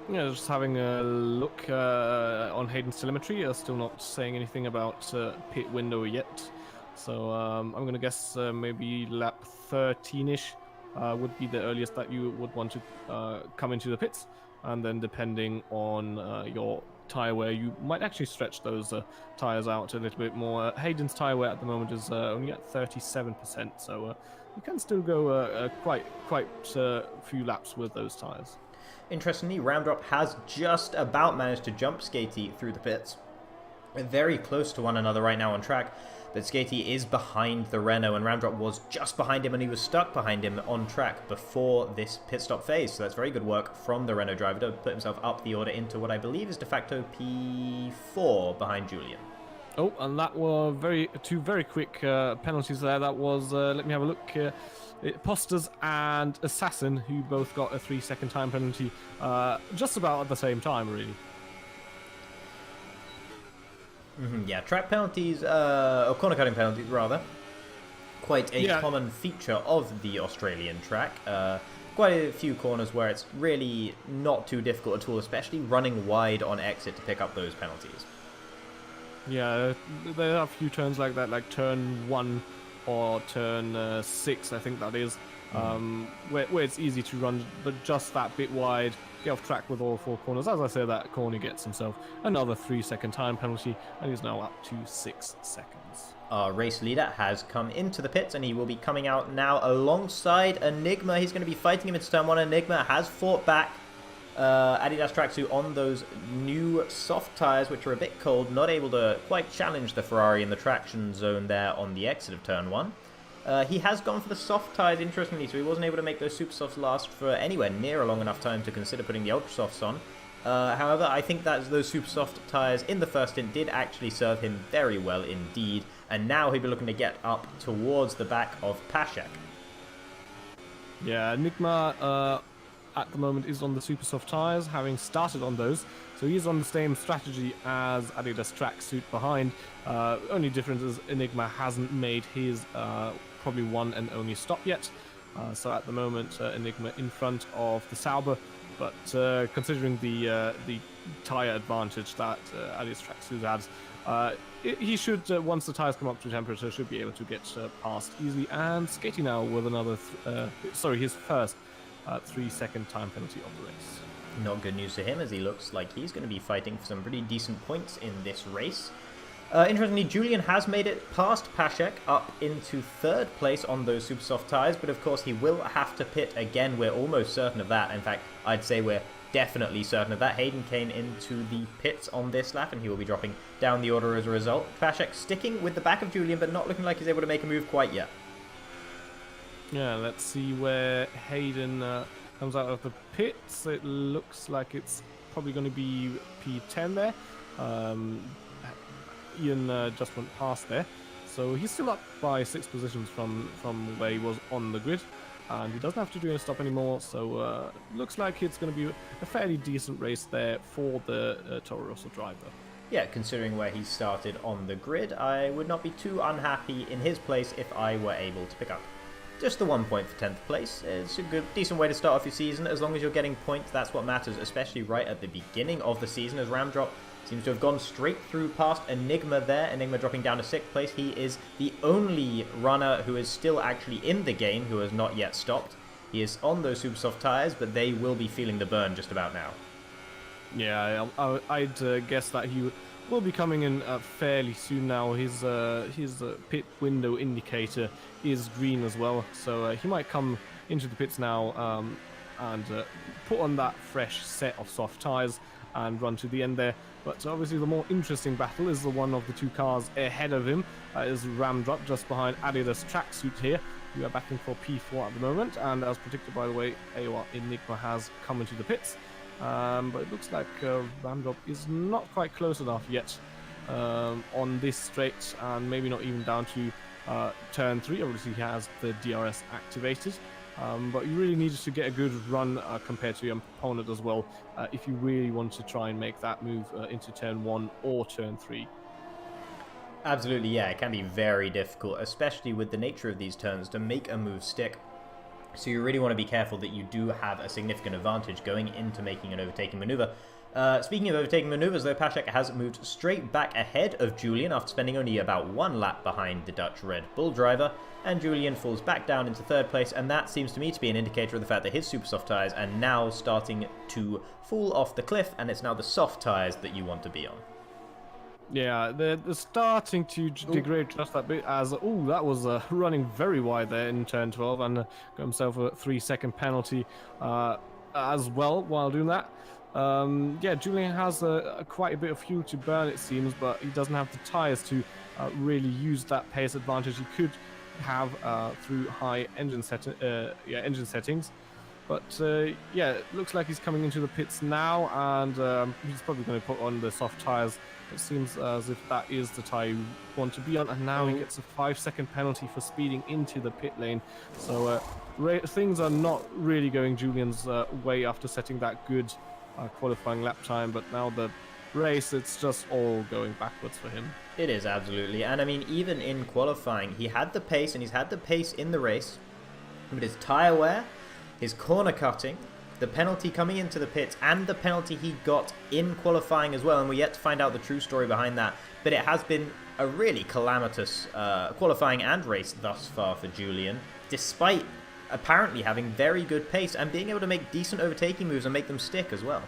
Yeah, just having a look on Hayden's telemetry. Still not saying anything about pit window yet. So I'm going to guess maybe lap 13-ish would be the earliest that you would want to come into the pits. And then depending on your tyre wear, you might actually stretch those tyres out a little bit more. Hayden's tyre wear at the moment is only at 37%. So you can still go quite a few laps with those tyres. Interestingly, Ramdrop has just about managed to jump Skatey through the pits. They're very close to one another right now on track, but Skatey is behind the Renault, and Ramdrop was just behind him, and he was stuck behind him on track before this pit stop phase. So that's very good work from the Renault driver to put himself up the order into what I believe is de facto P4 behind Julian. Oh, and that were two very quick penalties there. That was, let me have a look here. Posters and Assassin, who both got a 3-second time penalty just about at the same time, really. Yeah, track penalties, or corner cutting penalties, rather. Quite a common feature of the Australian track. Quite a few corners where it's really not too difficult at all, especially running wide on exit to pick up those penalties. Yeah, there are a few turns like that, like turn 1 or turn 6, I think that is, where it's easy to run, but just that bit wide, get off track with all 4 corners. As I say, that corner gets himself another 3-second time penalty, and he's now up to 6 seconds. Our race leader has come into the pits, and he will be coming out now alongside Enigma. He's going to be fighting him into turn 1. Enigma has fought back. Adidas Tracksuit on those new soft tyres, which are a bit cold, not able to quite challenge the Ferrari in the traction zone there on the exit of turn 1. He has gone for the soft tyres, interestingly, so he wasn't able to make those super softs last for anywhere near a long enough time to consider putting the ultra softs on. However, I think that those super soft tyres in the first stint did actually serve him very well indeed, and now he'll be looking to get up towards the back of Pashek. Yeah, Enigma at the moment is on the super soft tyres, having started on those. So he's on the same strategy as Adidas tracksuit behind. Only difference is Enigma hasn't made his probably one and only stop yet. So at the moment, Enigma in front of the Sauber. But considering the tyre advantage that Adidas tracksuit has, he should, once the tyres come up to temperature, should be able to get past easily. And Skatey now with another, his first 3-second time penalty of the race. Not good news for him, as he looks like he's going to be fighting for some pretty decent points in this race. Interestingly, Julian has made it past Pashek up into third place on those super soft tyres, but of course he will have to pit again. We're almost certain of that. In fact, I'd say we're definitely certain of that. Hayden came into the pits on this lap, and he will be dropping down the order as a result. Pashek sticking with the back of Julian, but not looking like he's able to make a move quite yet. Yeah, let's see where Hayden comes out of the pits. It looks like it's probably going to be P10 there. Ian just went past there. So he's still up by 6 positions from where he was on the grid. And he doesn't have to do any stop anymore. So looks like it's going to be a fairly decent race there for the Toro Rosso driver. Yeah, considering where he started on the grid, I would not be too unhappy in his place if I were able to pick up just the 1 point for 10th place. It's a good, decent way to start off your season. As long as you're getting points, that's what matters, especially right at the beginning of the season, as Ramdrop seems to have gone straight through past Enigma there. Enigma dropping down to 6th place. He is the only runner who is still actually in the game who has not yet stopped. He is on those super soft tyres, but they will be feeling the burn just about now. Yeah, I'd guess that he will be coming in fairly soon now. His pit window indicator is green as well, so he might come into the pits now and put on that fresh set of soft tyres and run to the end there. But obviously the more interesting battle is the one of the 2 cars ahead of him. Is Ramdrop just behind Adidas tracksuit here. We are battling for P4 at the moment, and as predicted, by the way, AOR Enigma has come into the pits. But it looks like Ramdrop is not quite close enough yet on this straight, and maybe not even down to turn 3. Obviously he has the DRS activated, but you really needed to get a good run compared to your opponent as well if you really want to try and make that move into turn 1 or turn 3. Absolutely, yeah, it can be very difficult, especially with the nature of these turns, to make a move stick. So you really want to be careful that you do have a significant advantage going into making an overtaking maneuver. Speaking of overtaking maneuvers, though, Pashek has moved straight back ahead of Julian after spending only about 1 lap behind the Dutch Red Bull driver, and Julian falls back down into 3rd place, and that seems to me to be an indicator of the fact that his super soft tyres are now starting to fall off the cliff, and it's now the soft tyres that you want to be on. Yeah, they're starting to degrade just that bit, as that was running very wide there in turn 12, and got himself a 3-second penalty as well while doing that. Yeah, Julian has quite a bit of fuel to burn, it seems, but he doesn't have the tyres to really use that pace advantage he could have through high engine settings. But yeah, it looks like he's coming into the pits now, and he's probably going to put on the soft tyres. It seems as if that is the tyre you want to be on, and now he gets a 5-second penalty for speeding into the pit lane. So things are not really going Julian's way after setting that good qualifying lap time, but now the race, it's just all going backwards for him. It is, absolutely. And I mean, even in qualifying, he had the pace, and he's had the pace in the race, but his tyre wear, his corner cutting, the penalty coming into the pits, and the penalty he got in qualifying as well, and we're yet to find out the true story behind that, but it has been a really calamitous qualifying and race thus far for Julian, despite apparently having very good pace and being able to make decent overtaking moves and make them stick as well.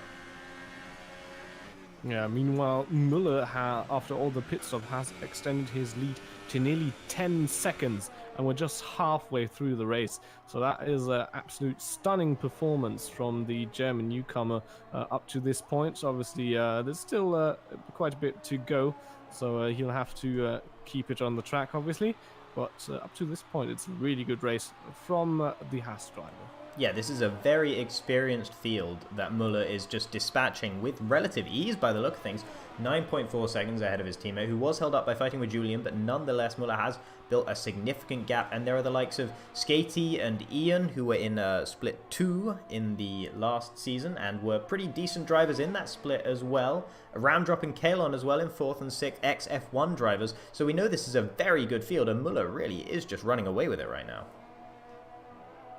Yeah, meanwhile, Muller, after all the pit stop, has extended his lead to nearly 10 seconds, and we're just halfway through the race. So that is an absolute stunning performance from the German newcomer up to this point. So obviously, there's still quite a bit to go, so he'll have to keep it on the track, obviously. But up to this point, it's a really good race from the Haas driver. Yeah, this is a very experienced field that Muller is just dispatching with relative ease by the look of things. 9.4 seconds ahead of his teammate, who was held up by fighting with Julian, but nonetheless Muller has built a significant gap, and there are the likes of Skatey and Ian, who were in split 2 in the last season, and were pretty decent drivers in that split as well. Ramdrop and Kalon as well in 4th and 6th, ex-F1 drivers, so we know this is a very good field, and Muller really is just running away with it right now.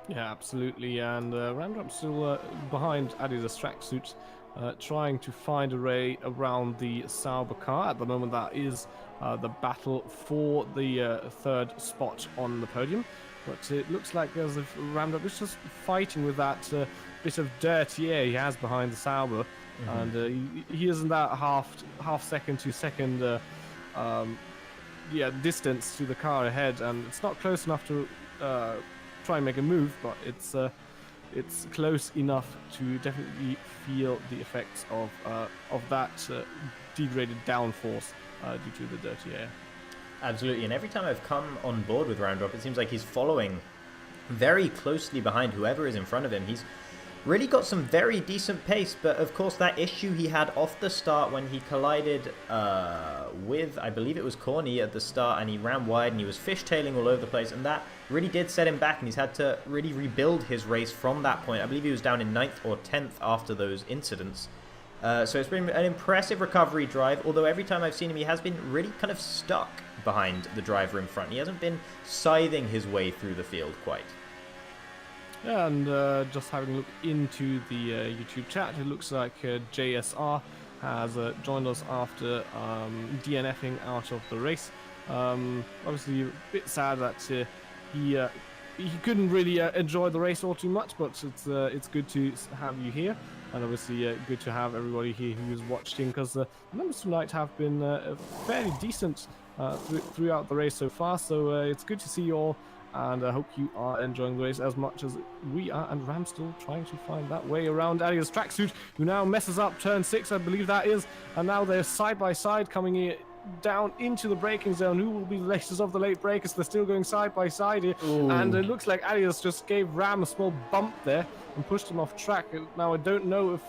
Yeah, absolutely, and Ramdrop's still behind Adidas tracksuit, trying to find a way around the Sauber car. At the moment, that is the battle for the 3rd spot on the podium, but it looks like as if Ramdrop is just fighting with that bit of dirty air he has behind the Sauber, and he isn't that half second to second distance to the car ahead, and it's not close enough to try and make a move, but it's close enough to definitely feel the effects of that degraded downforce due to the dirty air. Absolutely, and every time I've come on board with Ramdrop, it seems like he's following very closely behind whoever is in front of him. He's really got some very decent pace, but of course that issue he had off the start when he collided with, I believe it was Corny at the start, and he ran wide and he was fishtailing all over the place, and that really did set him back, and he's had to really rebuild his race from that point. I believe he was down in 9th or 10th after those incidents. So it's been an impressive recovery drive, although every time I've seen him he has been really kind of stuck behind the driver in front. He hasn't been scything his way through the field quite. Yeah, and just having a look into the YouTube chat, it looks like JSR has joined us after DNFing out of the race. Obviously, a bit sad that he couldn't really enjoy the race all too much, but it's good to have you here, and obviously good to have everybody here who is watching, because the numbers tonight have been fairly decent throughout the race so far. So it's good to see you all, and I hope you are enjoying the race as much as we are. And Ram still trying to find that way around Adidas tracksuit, who now messes up turn 6, I believe that is, and now they're side by side coming in down into the braking zone. Who will be the latest of the late breakers? They're still going side by side here. Ooh. And it looks like Adidas just gave Ram a small bump there and pushed him off track. Now I don't know if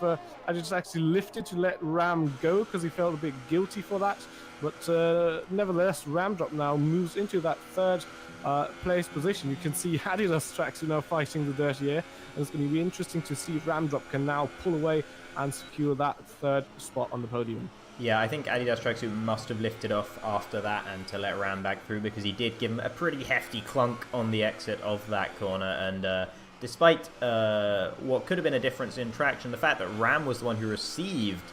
Adidas actually lifted to let Ram go because he felt a bit guilty for that, but nevertheless Ramdrop now moves into that 3rd place position. You can see Adidas tracks now fighting the dirty air, and it's going to be interesting to see if Ramdrop can now pull away and secure that 3rd spot on the podium. Yeah, I think Adidas tracksuit must have lifted off after that and to let Ram back through, because he did give him a pretty hefty clunk on the exit of that corner. And despite what could have been a difference in traction, the fact that Ram was the one who received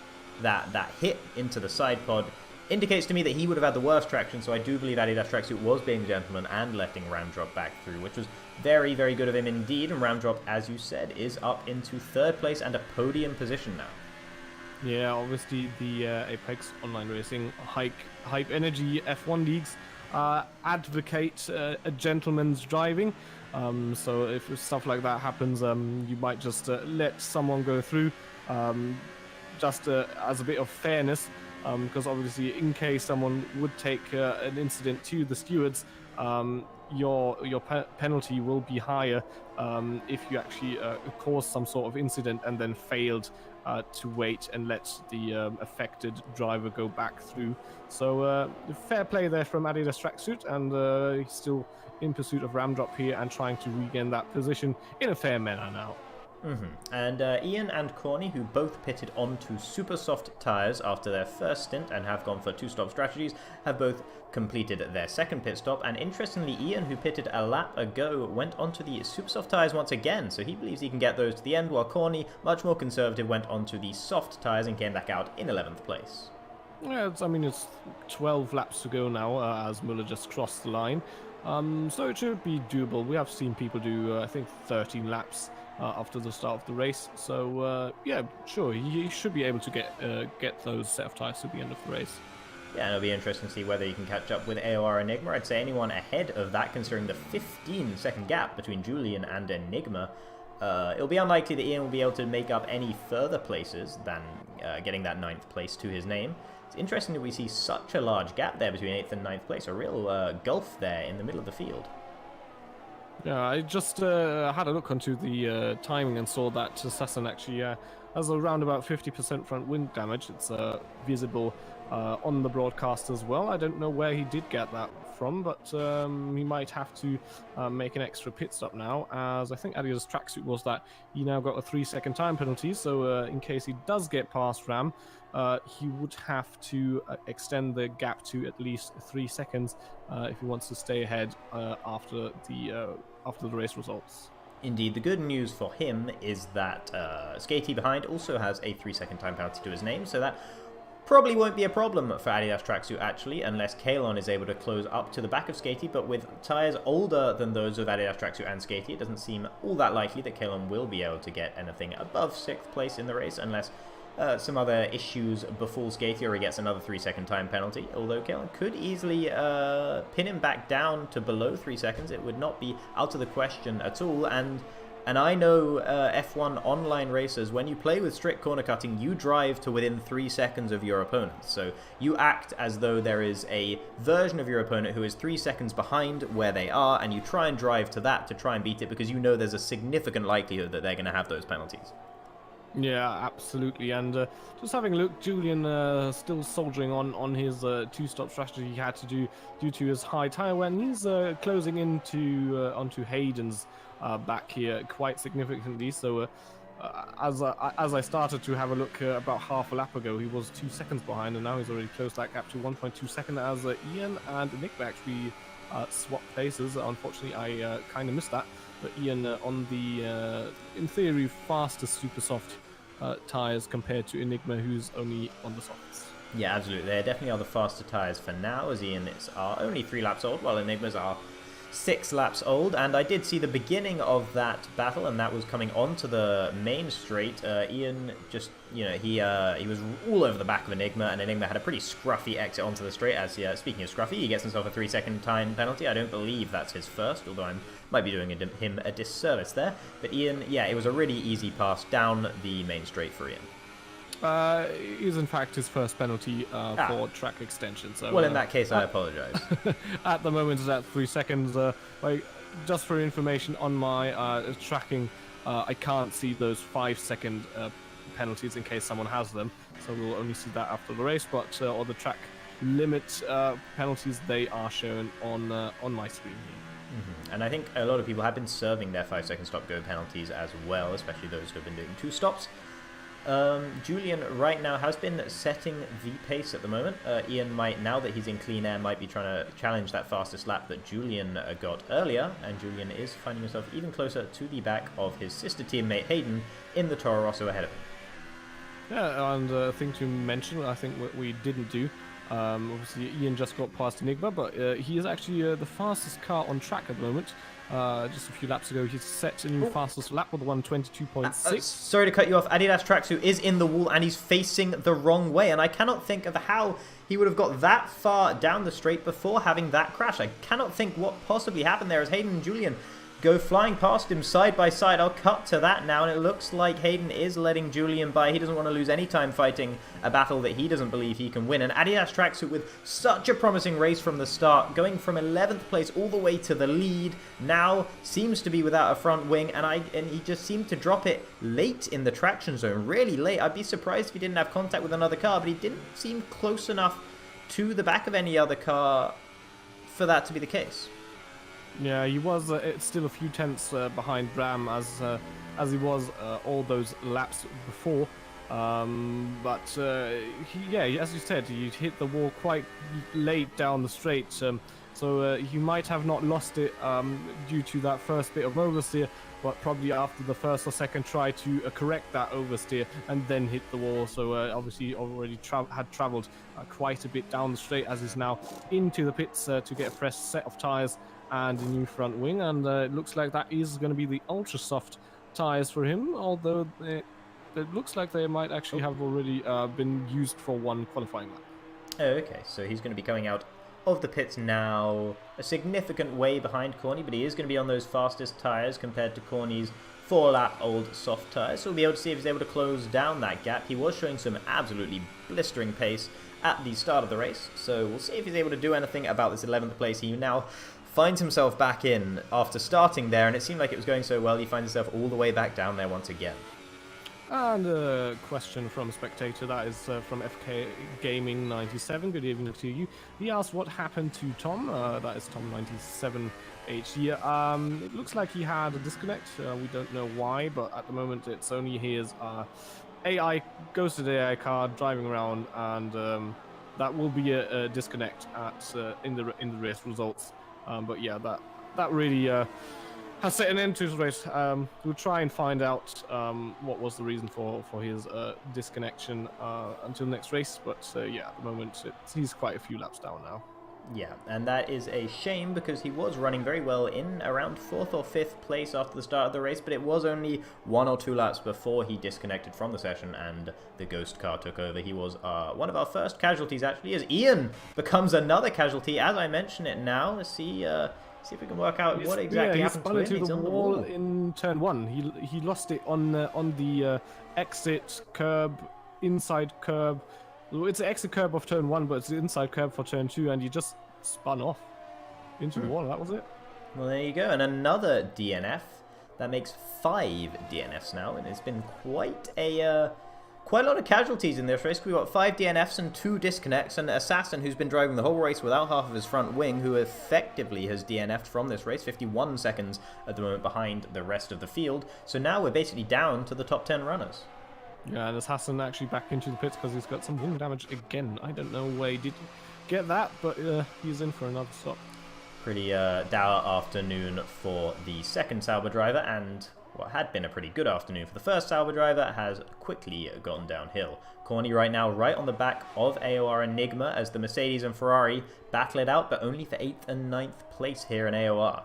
that hit into the side pod indicates to me that he would have had the worst traction. So I do believe Adidas tracksuit was being the gentleman and letting Ramdrop back through, which was very, very good of him indeed. And Ramdrop, as you said, is up into 3rd place and a podium position now. Yeah, obviously the Apex Online Racing Hype Energy F1 leagues advocate a gentleman's driving. So if stuff like that happens, you might just let someone go through, just as a bit of fairness, because obviously in case someone would take an incident to the stewards, your penalty will be higher if you actually caused some sort of incident and then failed to wait and let the affected driver go back through. So fair play there from Adidas tracksuit, and he's still in pursuit of Ramdrop here and trying to regain that position in a fair manner now. And Ian and Corny, who both pitted onto super soft tyres after their first stint and have gone for 2-stop strategies, have both completed their 2nd pit stop. And interestingly, Ian, who pitted a lap ago, went onto the super soft tyres once again, so he believes he can get those to the end, while Corny, much more conservative, went onto the soft tyres and came back out in 11th place. Yeah, it's 12 laps to go now as Muller just crossed the line, so it should be doable. We have seen people do I think 13 laps after the start of the race, so yeah, sure, he should be able to get those set of tyres to the end of the race. Yeah, and it'll be interesting to see whether you can catch up with AOR Enigma. I'd say anyone ahead of that, considering the 15-second gap between Julian and Enigma. It'll be unlikely that Ian will be able to make up any further places than getting that 9th place to his name. It's interesting that we see such a large gap there between 8th and 9th place, a real gulf there in the middle of the field. Yeah, I just had a look onto the timing and saw that Assassin actually has around about 50% front wing damage. It's visible on the broadcast as well. I don't know where he did get that from, but he might have to make an extra pit stop now, as I think Adios' tracksuit was that he now got a 3-second time penalty, so in case he does get past Ram, he would have to extend the gap to at least 3 seconds if he wants to stay ahead after the race results. Indeed, the good news for him is that Skatey behind also has a 3-second time penalty to his name, so that probably won't be a problem for Adidas Tracksuit actually, unless Kalon is able to close up to the back of Skatey, but with tyres older than those of Adidas Tracksuit and Skatey, it doesn't seem all that likely that Kalon will be able to get anything above 6th place in the race, unless some other issues befall Skatey or he gets another 3-second time penalty, although Kalon could easily pin him back down to below 3 seconds. It would not be out of the question at all, and I know F1 online racers, when you play with strict corner cutting, you drive to within 3 seconds of your opponent. So you act as though there is a version of your opponent who is 3 seconds behind where they are, and you try and drive to that to try and beat it because you know there's a significant likelihood that they're going to have those penalties. Yeah, absolutely. And just having a look, Julian still soldiering on his 2-stop strategy he had to do due to his high tyre wear, and he's closing into onto Hayden's back here quite significantly. So as I started to have a look about half a lap ago, he was 2 seconds behind, and now he's already closed that gap to 1.2 seconds as Ian and Nick actually swapped places. Unfortunately, I kind of missed that. But Ian on the, in theory, fastest super soft tyres compared to Enigma, who's only on the softs. Yeah, absolutely. They definitely are the faster tyres for now, as Ian are only 3 laps old, while Enigmas are 6 laps old. And I did see the beginning of that battle, and that was coming onto the main straight. Ian just, you know, he was all over the back of Enigma, and Enigma had a pretty scruffy exit onto the straight. As speaking of scruffy, he gets himself a 3-second time penalty. I don't believe that's his first, although I might be doing him a disservice there. But Ian, yeah, it was a really easy pass down the main straight for Ian. Is in fact his first penalty for track extension. So, well, in that case, I apologize. At the moment, it's at 3 seconds. Just for information on my tracking, I can't see those 5-second penalties in case someone has them. So we'll only see that after the race. But all the track limit penalties, they are shown on my screen here. Mm-hmm. And I think a lot of people have been serving their 5-second stop-go penalties as well, especially those who have been doing 2 stops. Julian right now has been setting the pace at the moment. Ian might, now that he's in clean air, might be trying to challenge that fastest lap that Julian got earlier, and Julian is finding himself even closer to the back of his sister teammate Hayden in the Toro Rosso ahead of him. Yeah, and a thing to mention, I think what we didn't do, obviously Ian just got past Enigma, but he is actually the fastest car on track at the moment. Just a few laps ago, he set a new fastest lap with 1:22.6. Sorry to cut you off. Adidas Tracksuit is in the wall and he's facing the wrong way. And I cannot think of how he would have got that far down the straight before having that crash. I cannot think what possibly happened there as Hayden and Julian go flying past him side by side. I'll cut to that now, and it looks like Hayden is letting Julian by. He doesn't want to lose any time fighting a battle that he doesn't believe he can win. And Adidas Tracksuit with such a promising race from the start, going from 11th place all the way to the lead, now seems to be without a front wing, and he just seemed to drop it late in the traction zone, really late. I'd be surprised if he didn't have contact with another car, but he didn't seem close enough to the back of any other car for that to be the case. Yeah, he was still a few tenths behind Ram as he was all those laps before. But as you said, he hit the wall quite late down the straight. So he might have not lost it due to that first bit of oversteer, but probably after the first or second try to correct that oversteer and then hit the wall. So obviously already had travelled quite a bit down the straight, as is now into the pits to get a fresh set of tyres and a new front wing, and it looks like that is going to be the ultra soft tyres for him, although it looks like they might actually have already been used for one qualifying lap. Oh, okay, so he's going to be coming out of the pits now a significant way behind Corny, but he is going to be on those fastest tyres compared to Corny's 4-lap old soft tyres, so we'll be able to see if he's able to close down that gap. He was showing some absolutely blistering pace at the start of the race, so we'll see if he's able to do anything about this 11th place. He now finds himself back in after starting there, and it seemed like it was going so well, he finds himself all the way back down there once again. And a question from a spectator, that is from FK Gaming 97. Good evening to you. He asked what happened to Tom. That is Tom 97 HD. It looks like he had a disconnect. We don't know why, but at the moment it's only his AI ghosted AI card driving around, and that will be a disconnect at in the race results. But yeah, that really has set an end to his race. We'll try and find out what was the reason for his disconnection until next race. But yeah, at the moment he's quite a few laps down now. Yeah, and that is a shame because he was running very well in around 4th or 5th place after the start of the race, but it was only 1 or 2 laps before he disconnected from the session and the ghost car took over. He was one of our first casualties, actually, as Ian becomes another casualty. As I mention it now, let's see if we can work out what exactly happened to him. He spun into the wall in turn 1. He lost it on the exit curb, inside curb. It's the exit curb of turn 1, but it's the inside curb for turn 2, and he just spun off into the wall. That was it. Well, there you go, and another DNF. That makes 5 DNFs now, and it's been quite a lot of casualties in this race. We've got 5 DNFs and 2 disconnects, and Assassin, who's been driving the whole race without half of his front wing, who effectively has DNF'd from this race, 51 seconds at the moment behind the rest of the field. So now we're basically down to the top 10 runners. Yeah, and Assassin actually back into the pits because he's got some wing damage again. I don't know where he did get that, but he's in for another stop. Pretty dour afternoon for the second Sauber driver, and what had been a pretty good afternoon for the first Sauber driver has quickly gone downhill. Corny right now right on the back of AOR Enigma as the Mercedes and Ferrari battle it out, but only for 8th and 9th place here in AOR.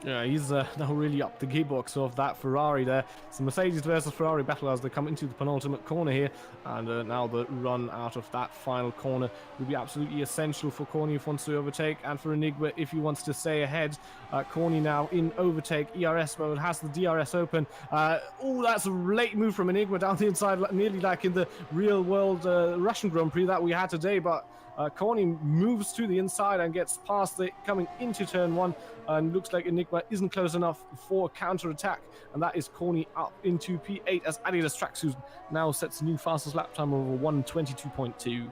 Yeah, he's now really up the gearbox of that Ferrari there. It's the Mercedes versus Ferrari battle as they come into the penultimate corner here. And now the run out of that final corner will be absolutely essential for Corny if he wants to overtake. And for Enigma if he wants to stay ahead. Corny now in overtake. ERS mode, has the DRS open. Oh, that's a late move from Enigma down the inside, nearly like in the real world Russian Grand Prix that we had today. But Corny moves to the inside and gets past it, coming into turn 1, and looks like Enigma isn't close enough for counter-attack, and that is Corny up into P8 as Adidas Tracksuit now sets a new fastest lap time of 1:22.2.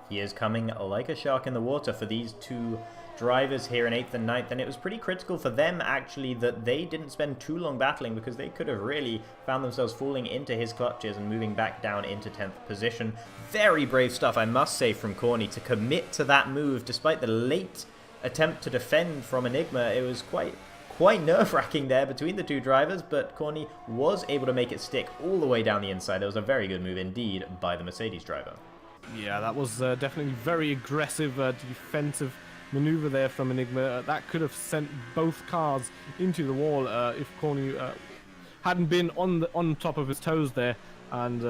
He is coming like a shark in the water for these 2 drivers here in 8th and 9th, and it was pretty critical for them actually that they didn't spend too long battling, because they could have really found themselves falling into his clutches and moving back down into 10th position. Very brave stuff, I must say, from Corny to commit to that move despite the late attempt to defend from Enigma. It was quite nerve-wracking there between the 2 drivers, but Corny was able to make it stick all the way down the inside. It was a very good move indeed by the Mercedes driver. Yeah, that was definitely very aggressive defensive maneuver there from Enigma. That could have sent both cars into the wall if Corny hadn't been on top of his toes there, and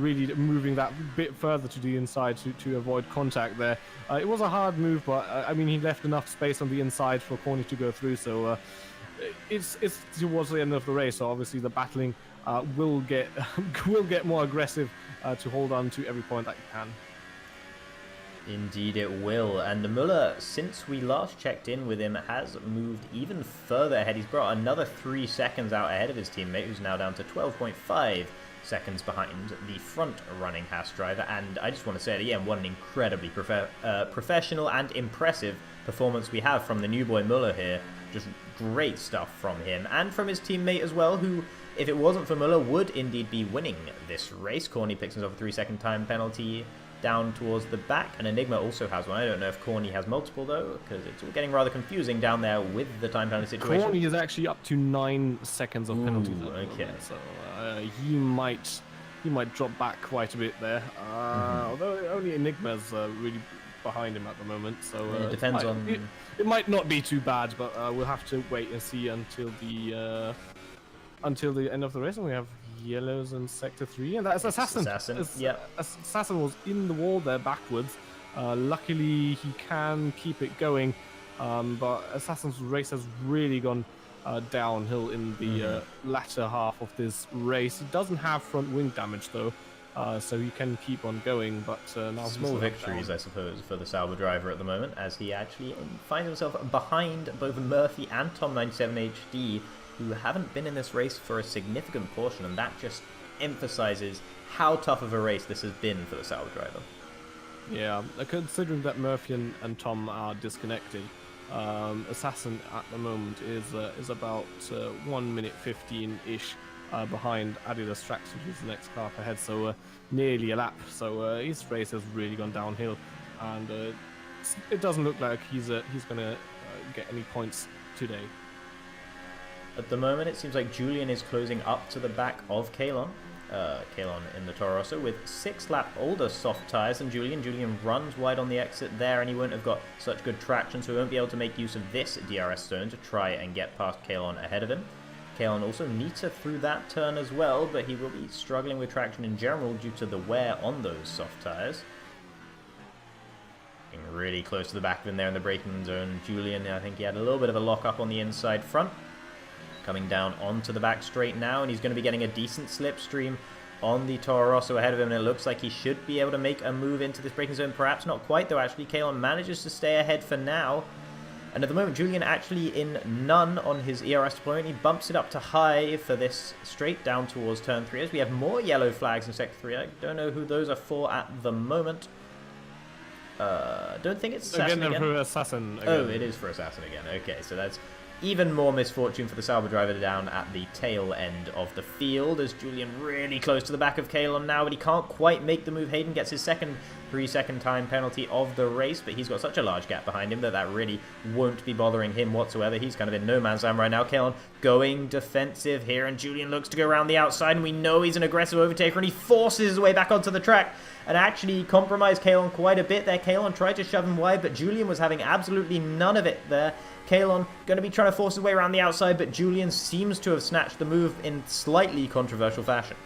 really moving that bit further to the inside to avoid contact there. It was a hard move, but I mean, he left enough space on the inside for Corny to go through, so it's towards the end of the race, so obviously the battling will get more aggressive to hold on to every point that you can. Indeed it will, and Muller, since we last checked in with him, has moved even further ahead. He's brought another 3 seconds out ahead of his teammate, who's now down to 12.5 seconds behind the front-running Haas driver. And I just want to say it again, what an incredibly professional and impressive performance we have from the new boy Muller here. Just great stuff from him, and from his teammate as well, who, if it wasn't for Muller, would indeed be winning this race. Corny picks himself a 3-second time penalty down towards the back, and Enigma also has one. I don't know if Corny has multiple though, because it's all getting rather confusing down there with the time penalty situation. Corny is actually up to 9 seconds of penalties. Okay, so he might drop back quite a bit there. Although only Enigma's really behind him at the moment, so it depends on. It might not be too bad, but we'll have to wait and see until the end of the race, and we have yellows in sector 3, and that's Assassin. Assassin was in the wall there backwards. Luckily he can keep it going, but Assassin's race has really gone downhill in the latter half of this race. He doesn't have front wing damage though, so he can keep on going. But now small victories, I suppose, for the Sauber driver at the moment, as he actually finds himself behind both Murphy and Tom97 HD, who haven't been in this race for a significant portion, and that just emphasizes how tough of a race this has been for the Sauber driver. Yeah, considering that Murphy and Tom are disconnected, Assassin at the moment is about 1 minute 15-ish behind Adidas Traction, who's the next car up ahead, so nearly a lap. So his race has really gone downhill, and it doesn't look like he's going to get any points today. At the moment, it seems like Julian is closing up to the back of Kalon. Kalon in the Toro Rosso with 6 lap older soft tyres than Julian. Julian runs wide on the exit there, and he won't have got such good traction, so he won't be able to make use of this DRS zone to try and get past Kalon ahead of him. Kalon also neater through that turn as well, but he will be struggling with traction in general due to the wear on those soft tyres. Getting really close to the back of him there in the braking zone. Julian, I think he had a little bit of a lock up on the inside front. Coming down onto the back straight now, and he's going to be getting a decent slipstream on the Toro Rosso ahead of him, and it looks like he should be able to make a move into this braking zone. Perhaps not quite, though. Actually, Kalon manages to stay ahead for now, and at the moment, Julian actually in none on his ERS deployment. He bumps it up to high for this straight down towards turn 3, as we have more yellow flags in sector 3. I don't know who those are for at the moment. Don't think it's Assassin again. For Assassin again. Oh, it is for Assassin again. Okay, so that's even more misfortune for the Sauber driver down at the tail end of the field, as Julian really close to the back of Kalon now, but he can't quite make the move. Hayden gets his second 3-second time penalty of the race, but he's got such a large gap behind him that that really won't be bothering him whatsoever. He's kind of in no man's land right now. Kalon going defensive here, and Julian looks to go around the outside, and we know he's an aggressive overtaker, and he forces his way back onto the track and actually compromised Kalon quite a bit there. Kalon tried to shove him wide, but Julian was having absolutely none of it there. Kalon going to be trying to force his way around the outside, but Julian seems to have snatched the move in slightly controversial fashion.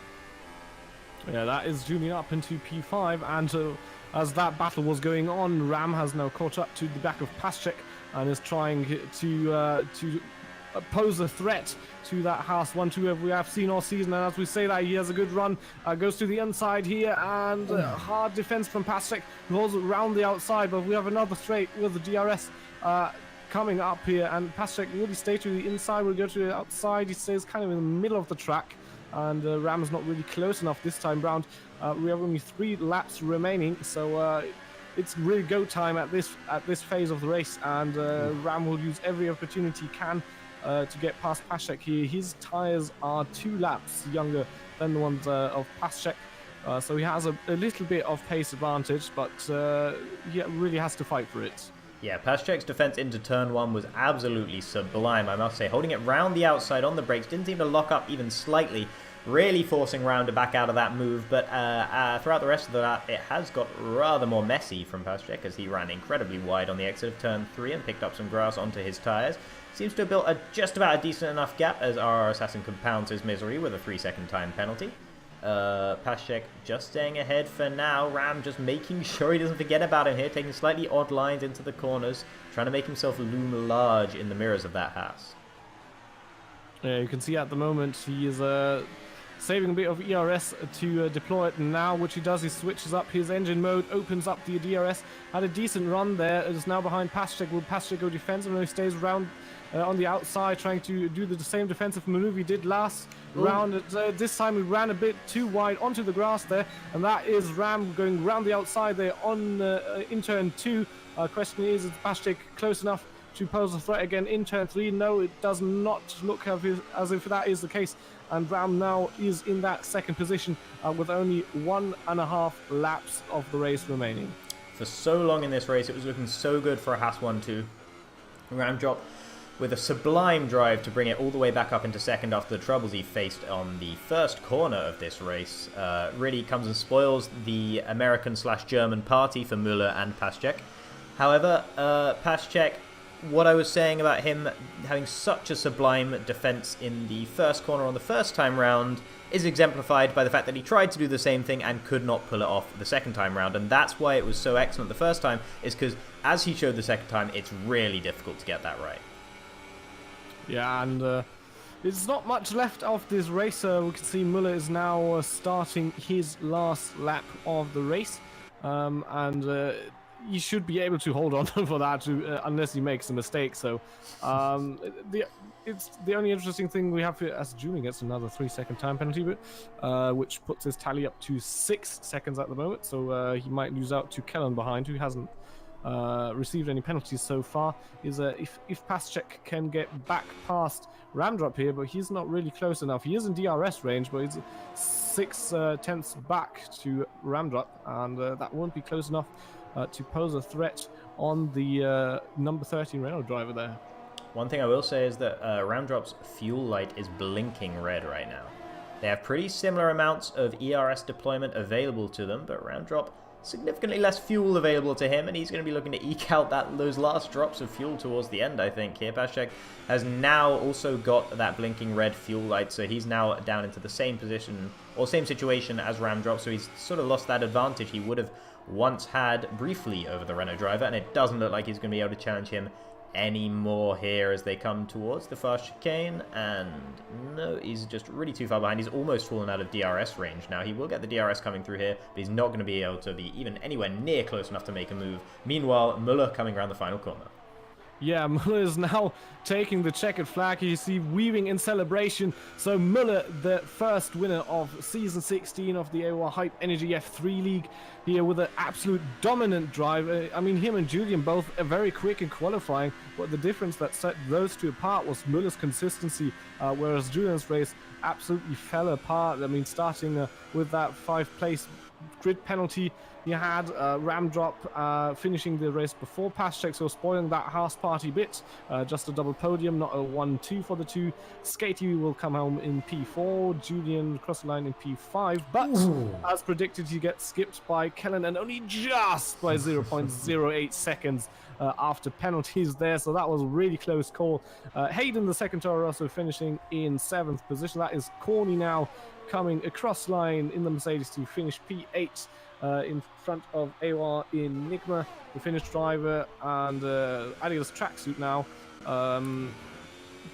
Yeah, that is Julian up into P5, and as that battle was going on, Ram has now caught up to the back of Paschek and is trying to pose a threat to that Haas 1-2 we have seen all season. And as we say that, he has a good run, goes to the inside here, and hard defense from Paschek, goes around the outside, but we have another straight with the DRS coming up here, and Paschek really stays to the inside, will go to the outside. He stays kind of in the middle of the track, and Ram's not really close enough this time round. We have only 3 laps remaining, so it's really go time at this phase of the race, and Ram will use every opportunity he can to get past Paschek here. His tyres are 2 laps younger than the ones of Paschek, so he has a little bit of pace advantage, but he really has to fight for it. Yeah, Paschek's defense into turn 1 was absolutely sublime, I must say. Holding it round the outside on the brakes, didn't seem to lock up even slightly, really forcing Round to back out of that move. But throughout the rest of the lap, it has got rather more messy from Paschek, as he ran incredibly wide on the exit of turn 3 and picked up some grass onto his tyres. Seems to have built just about a decent enough gap, as our Assassin compounds his misery with a 3-second time penalty. Paschek just staying ahead for now. Ram just making sure he doesn't forget about him here, taking slightly odd lines into the corners, trying to make himself loom large in the mirrors of that Haas. Yeah, you can see at the moment he is saving a bit of ERS to deploy it now, which he does. He switches up his engine mode, opens up the DRS, had a decent run there. It is now behind Paschek. Will Paschek go defensive? No, he stays around on the outside, trying to do the same defensive maneuver he did last round. This time he ran a bit too wide onto the grass there, and that is Ram going round the outside there on in turn 2. Question is Paschek close enough to pose a threat again in turn 3? No, it does not look as if that is the case, and Ram now is in that second position with only 1.5 laps of the race remaining. For so long in this race, it was looking so good for a Haas 1-2. Ram dropped with a sublime drive to bring it all the way back up into second after the troubles he faced on the first corner of this race. Really comes and spoils the American/German party for Müller and Paschek. However, Paschek, what I was saying about him having such a sublime defense in the first corner on the first time round is exemplified by the fact that he tried to do the same thing and could not pull it off the second time round, and that's why it was so excellent the first time, is because as he showed the second time, it's really difficult to get that right. Yeah, and There's not much left of this race. We can see Muller is now starting his last lap of the race, and he should be able to hold on for that unless he makes a mistake. So it's the only interesting thing we have here, as Julian gets another 3-second time penalty, which puts his tally up to 6 seconds at the moment. So he might lose out to Kellen behind, who hasn't received any penalties so far. Is if Paschek can get back past Ramdrop here, but he's not really close enough. He is in DRS range, but he's 6 tenths back to Ramdrop, and that won't be close enough to pose a threat on the number 13 Renault driver there. One thing I will say is that Ramdrop's fuel light is blinking red right now. They have pretty similar amounts of ERS deployment available to them, but Ramdrop significantly less fuel available to him, and he's going to be looking to eke out those last drops of fuel towards the end, I think. Here, Paschek has now also got that blinking red fuel light, so he's now down into the same position, or same situation as Ramdrop, so he's sort of lost that advantage he would have once had briefly over the Renault driver, and it doesn't look like he's going to be able to challenge him anymore here as they come towards the fast chicane. And no, he's just really too far behind. He's almost fallen out of DRS range now. He will get the DRS coming through here, but he's not going to be able to be even anywhere near close enough to make a move. Meanwhile, Muller coming around the final corner. Yeah, Muller is now taking the checkered flag. You see weaving in celebration. So Muller, the first winner of Season 16 of the AOR Hype Energy F3 League, here with an absolute dominant drive. I mean, him and Julian both are very quick in qualifying, but the difference that set those two apart was Muller's consistency, whereas Julian's race absolutely fell apart. I mean, starting with that 5th-place grid penalty, you had Ramdrop finishing the race before Paschek, so spoiling that house party bit. Just a double podium, not a 1-2 for the two. Skatey will come home in P4, Julian cross the line in P5, but as predicted, he gets skipped by Kellen, and only just by 0.08 seconds after penalties there, so that was a really close call. Hayden, the second Toro Rosso, finishing in 7th position. That is Corny now coming across line in the Mercedes to finish P8 in front of AOR Enigma, the Finnish driver, and Adidas tracksuit now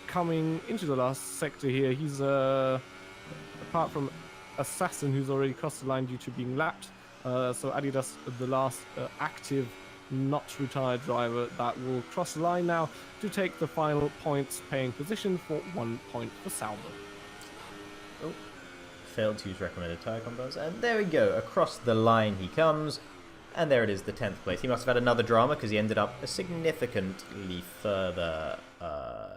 coming into the last sector here. He's apart from Assassin, who's already crossed the line due to being lapped, so Adidas, the last active not retired driver that will cross the line now to take the final points paying position for 1 point for Sauber. Oh, failed to use recommended tyre combos, and there we go, across the line he comes, and there it is, the 10th place. He must have had another drama because he ended up a significantly further,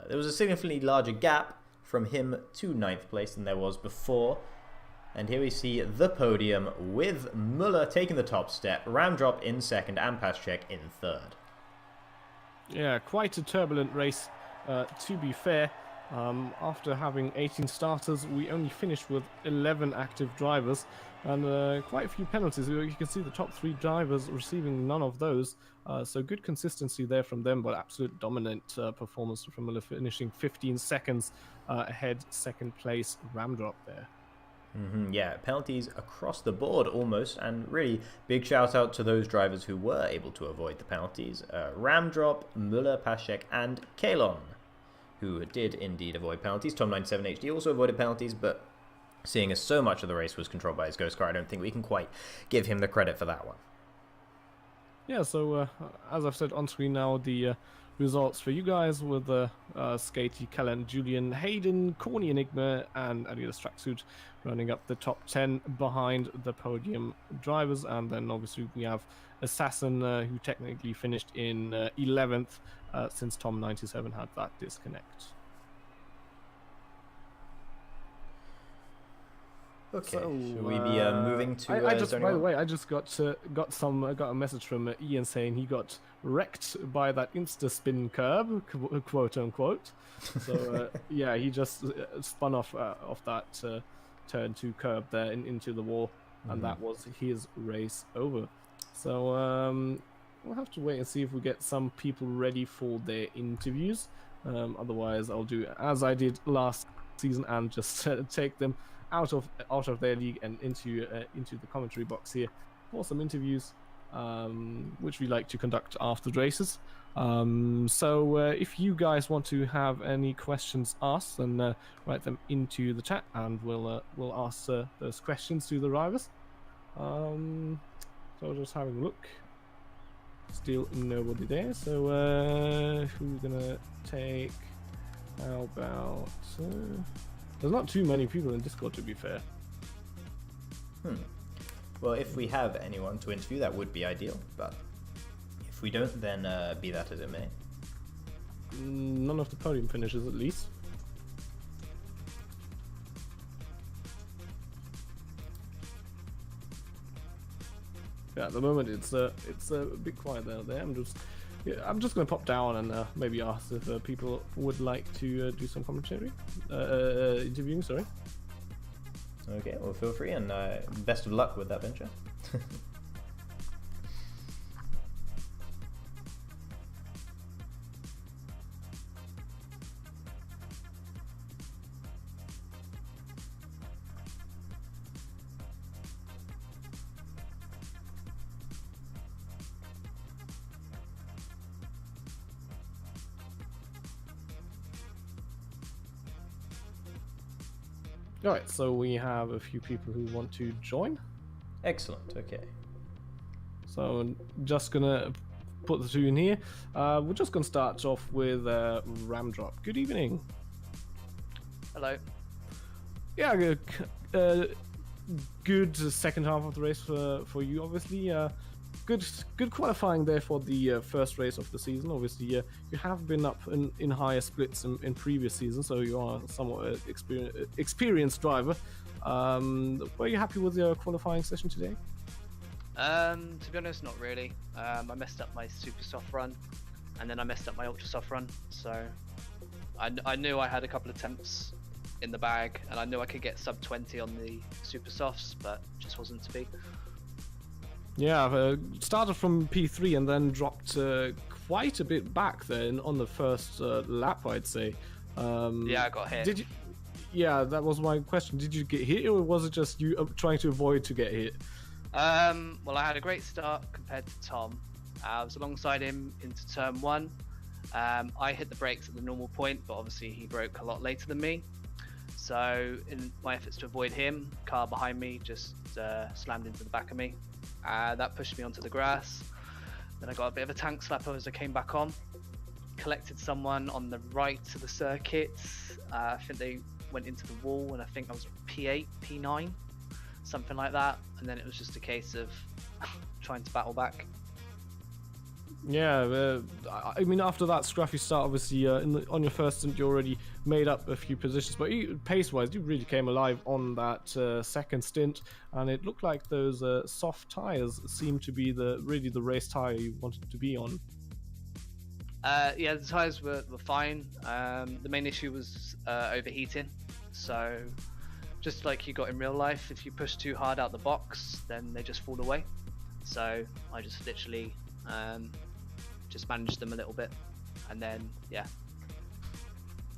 there was a significantly larger gap from him to 9th place than there was before. And here we see the podium with Muller taking the top step, Ramdrop in 2nd, and Paschek in 3rd. Yeah, quite a turbulent race, to be fair. After having 18 starters, we only finished with 11 active drivers, and quite a few penalties. You can see the top 3 drivers receiving none of those, so good consistency there from them, but absolute dominant performance from Muller, finishing 15 seconds ahead, 2nd place Ramdrop there. Yeah, penalties across the board almost, and really big shout out to those drivers who were able to avoid the penalties. Ramdrop, Muller, Paschek, and Kalon, who did indeed avoid penalties. Tom97HD also avoided penalties, but seeing as so much of the race was controlled by his ghost car, I don't think we can quite give him the credit for that one. Yeah, so as I've said on screen now, the results for you guys with Skatey, Kellen, Julian, Hayden, Corny Enigma, and Adidas Tracksuit running up the top 10 behind the podium drivers. And then obviously we have Assassin, who technically finished in 11th since Tom97 had that disconnect. Okay, so, should we be moving to? I just, by the way, I just got a message from Ian saying he got wrecked by that insta spin curb, quote unquote. So yeah, he just spun off that turn 2 curb there into the wall, and that was his race over. So we'll have to wait and see if we get some people ready for their interviews. Otherwise, I'll do as I did last season and just take them out of their league and into the commentary box here for some interviews. which we like to conduct after the races. So if you guys want to have any questions asked, then write them into the chat, and we'll ask those questions to the drivers. So just having a look. Still nobody there. So who's gonna take? How about? There's not too many people in Discord, to be fair. Well, if we have anyone to interview, that would be ideal. But if we don't, then be that as it may. None of the podium finishes, at least. Yeah, at the moment it's a bit quiet out there. I'm just gonna pop down and maybe ask if people would like to do some commentary, interviewing. Sorry. Okay, well, feel free, and best of luck with that venture. Alright, so we have a few people who want to join. Excellent, okay. So I'm just gonna put the two in here. We're just gonna start off with Ramdrop. Good evening. Hello. Yeah, good second half of the race for you, obviously. Good qualifying there for the first race of the season. Obviously, you have been up in higher splits in previous seasons, so you are somewhat experienced driver. Were you happy with your qualifying session today? To be honest, not really. I messed up my super soft run, and then I messed up my ultra soft run. So I knew I had a couple of attempts in the bag, and I knew I could get sub 20 on the super softs, but just wasn't to be. Yeah, started from P3 and then dropped quite a bit back then on the first lap, I'd say. Yeah, I got hit. Did you? Yeah, that was my question. Did you get hit, or was it just you trying to avoid to get hit? Well, I had a great start compared to Tom. I was alongside him into turn 1. I hit the brakes at the normal point, but obviously he broke a lot later than me. So in my efforts to avoid him, car behind me just slammed into the back of me. That pushed me onto the grass. Then I got a bit of a tank slapper as I came back on. Collected someone on the right of the circuit. I think they went into the wall, and I think I was P8, P9, something like that. And then it was just a case of trying to battle back. Yeah, I mean, after that scruffy start, obviously, on your first stint, you already made up a few positions, but pace-wise, you really came alive on that second stint, and it looked like those soft tires seemed to be really the race tire you wanted to be on. Yeah, the tires were fine. The main issue was overheating. So, just like you got in real life, if you push too hard out the box, then they just fall away. So I just literally just managed them a little bit, and then yeah.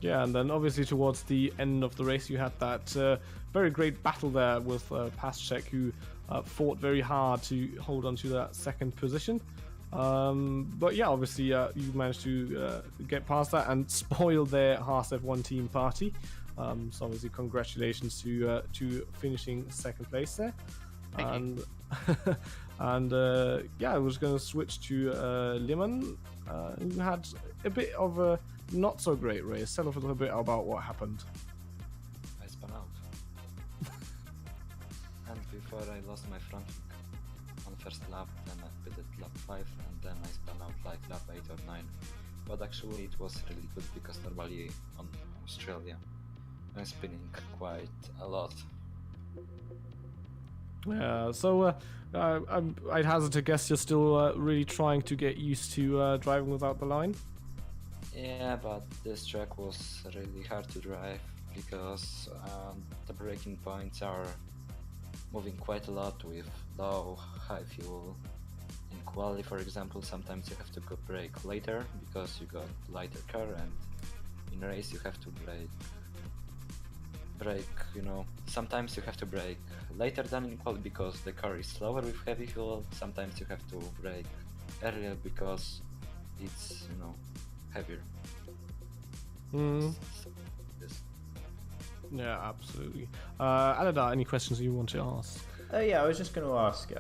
Yeah, and then obviously towards the end of the race, you had that very great battle there with Paschek, who fought very hard to hold on to that second position. But yeah, obviously you managed to get past that and spoil their Haas F1 team party. So obviously congratulations to finishing second place there. Thank you. And yeah, I was going to switch to Liman, who had a bit of a not so great race. Tell us a little bit about what happened. I spun out. And before I lost my front wing on first lap, then I pitted lap 5, and then I spun out like lap 8 or 9. But actually it was really good, because normally on Australia I'm spinning quite a lot. Yeah, so I'd hazard to guess you're still really trying to get used to driving without the line. Yeah, but this track was really hard to drive, because the braking points are moving quite a lot with low, high fuel. In quali, for example, sometimes you have to go brake later because you got lighter car, and in race you have to brake brake, you know, sometimes you have to brake later than in quali because the car is slower with heavy fuel. Sometimes you have to brake earlier because it's, you know, heavier. Mm. Yes. Yeah, absolutely. Aladar, any questions you want to ask? Yeah, I was just going to ask,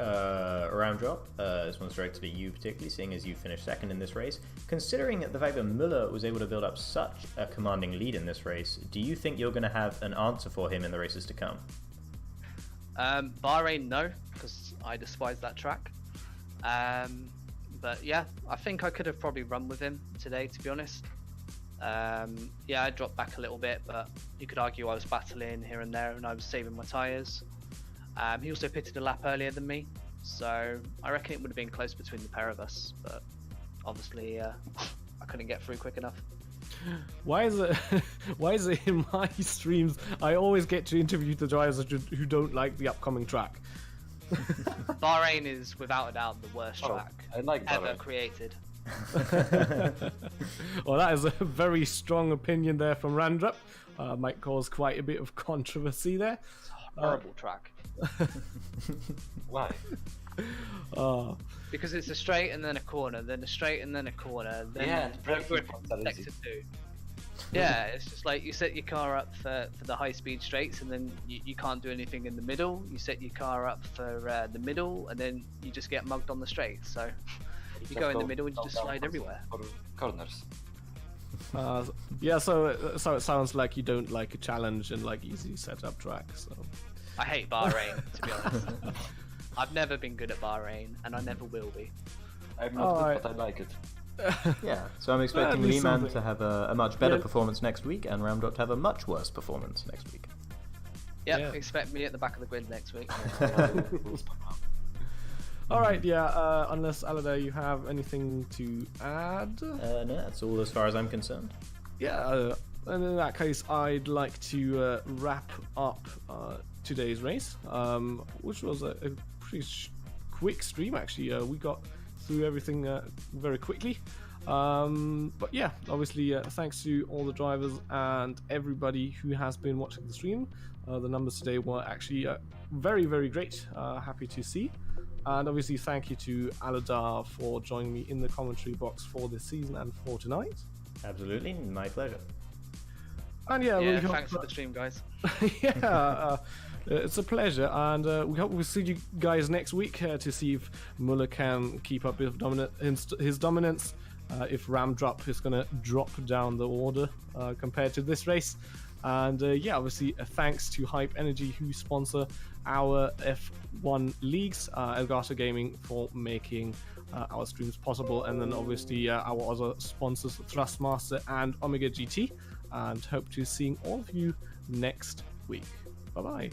round drop, this one's directed at you particularly, seeing as you finished second in this race. Considering the fact that Müller was able to build up such a commanding lead in this race, do you think you're going to have an answer for him in the races to come? Bahrain, no, because I despise that track. But yeah, I think I could have probably run with him today, to be honest. Yeah, I dropped back a little bit, but you could argue I was battling here and there and I was saving my tyres. He also pitted a lap earlier than me, so I reckon it would have been close between the pair of us, but obviously I couldn't get through quick enough. Why is it? Why is it in my streams I always get to interview the drivers who don't like the upcoming track? Bahrain is without a doubt the worst track I like ever Bahrain. created. Well, that is a very strong opinion there from Randrup. Might cause quite a bit of controversy there. Horrible track. Why? Because it's a straight and then a corner, then a straight and then a corner, then Yeah, braking sector points are easy. 2. Yeah, it's just like you set your car up for the high speed straights and then you can't do anything in the middle. You set your car up for the middle and then you just get mugged on the straight. So you go in the middle and you just slide everywhere. For corners. Yeah, so it sounds like you don't like a challenge and like easy setup tracks. So. I hate Bahrain, to be honest. I've never been good at Bahrain and I never will be. I'm not good, but I like it. Yeah, so I'm expecting At least Lehman something. to have a much better Yeah. performance next week and Ramdot to have a much worse performance next week. Yep, Yeah. expect me at the back of the grid next week. All right, yeah. Unless Aladar, you have anything to add? No, that's all as far as I'm concerned. Yeah. And in that case, I'd like to wrap up today's race, which was a pretty quick stream actually. We got through everything very quickly. But yeah, obviously thanks to all the drivers and everybody who has been watching the stream. The numbers today were actually very, very great. Happy to see. And obviously thank you to Aladar for joining me in the commentary box for this season and for tonight. Absolutely, my pleasure. And yeah, Yeah, we hope thanks for the stream, guys. yeah, it's a pleasure, and we hope we'll see you guys next week to see if Muller can keep up his dominance. If Ramdrop is going to drop down the order compared to this race. And yeah, obviously thanks to Hype Energy who sponsor our F1 leagues, Elgato Gaming for making our streams possible, and then obviously our other sponsors Thrustmaster and Omega GT, and hope to seeing all of you next week. Bye bye.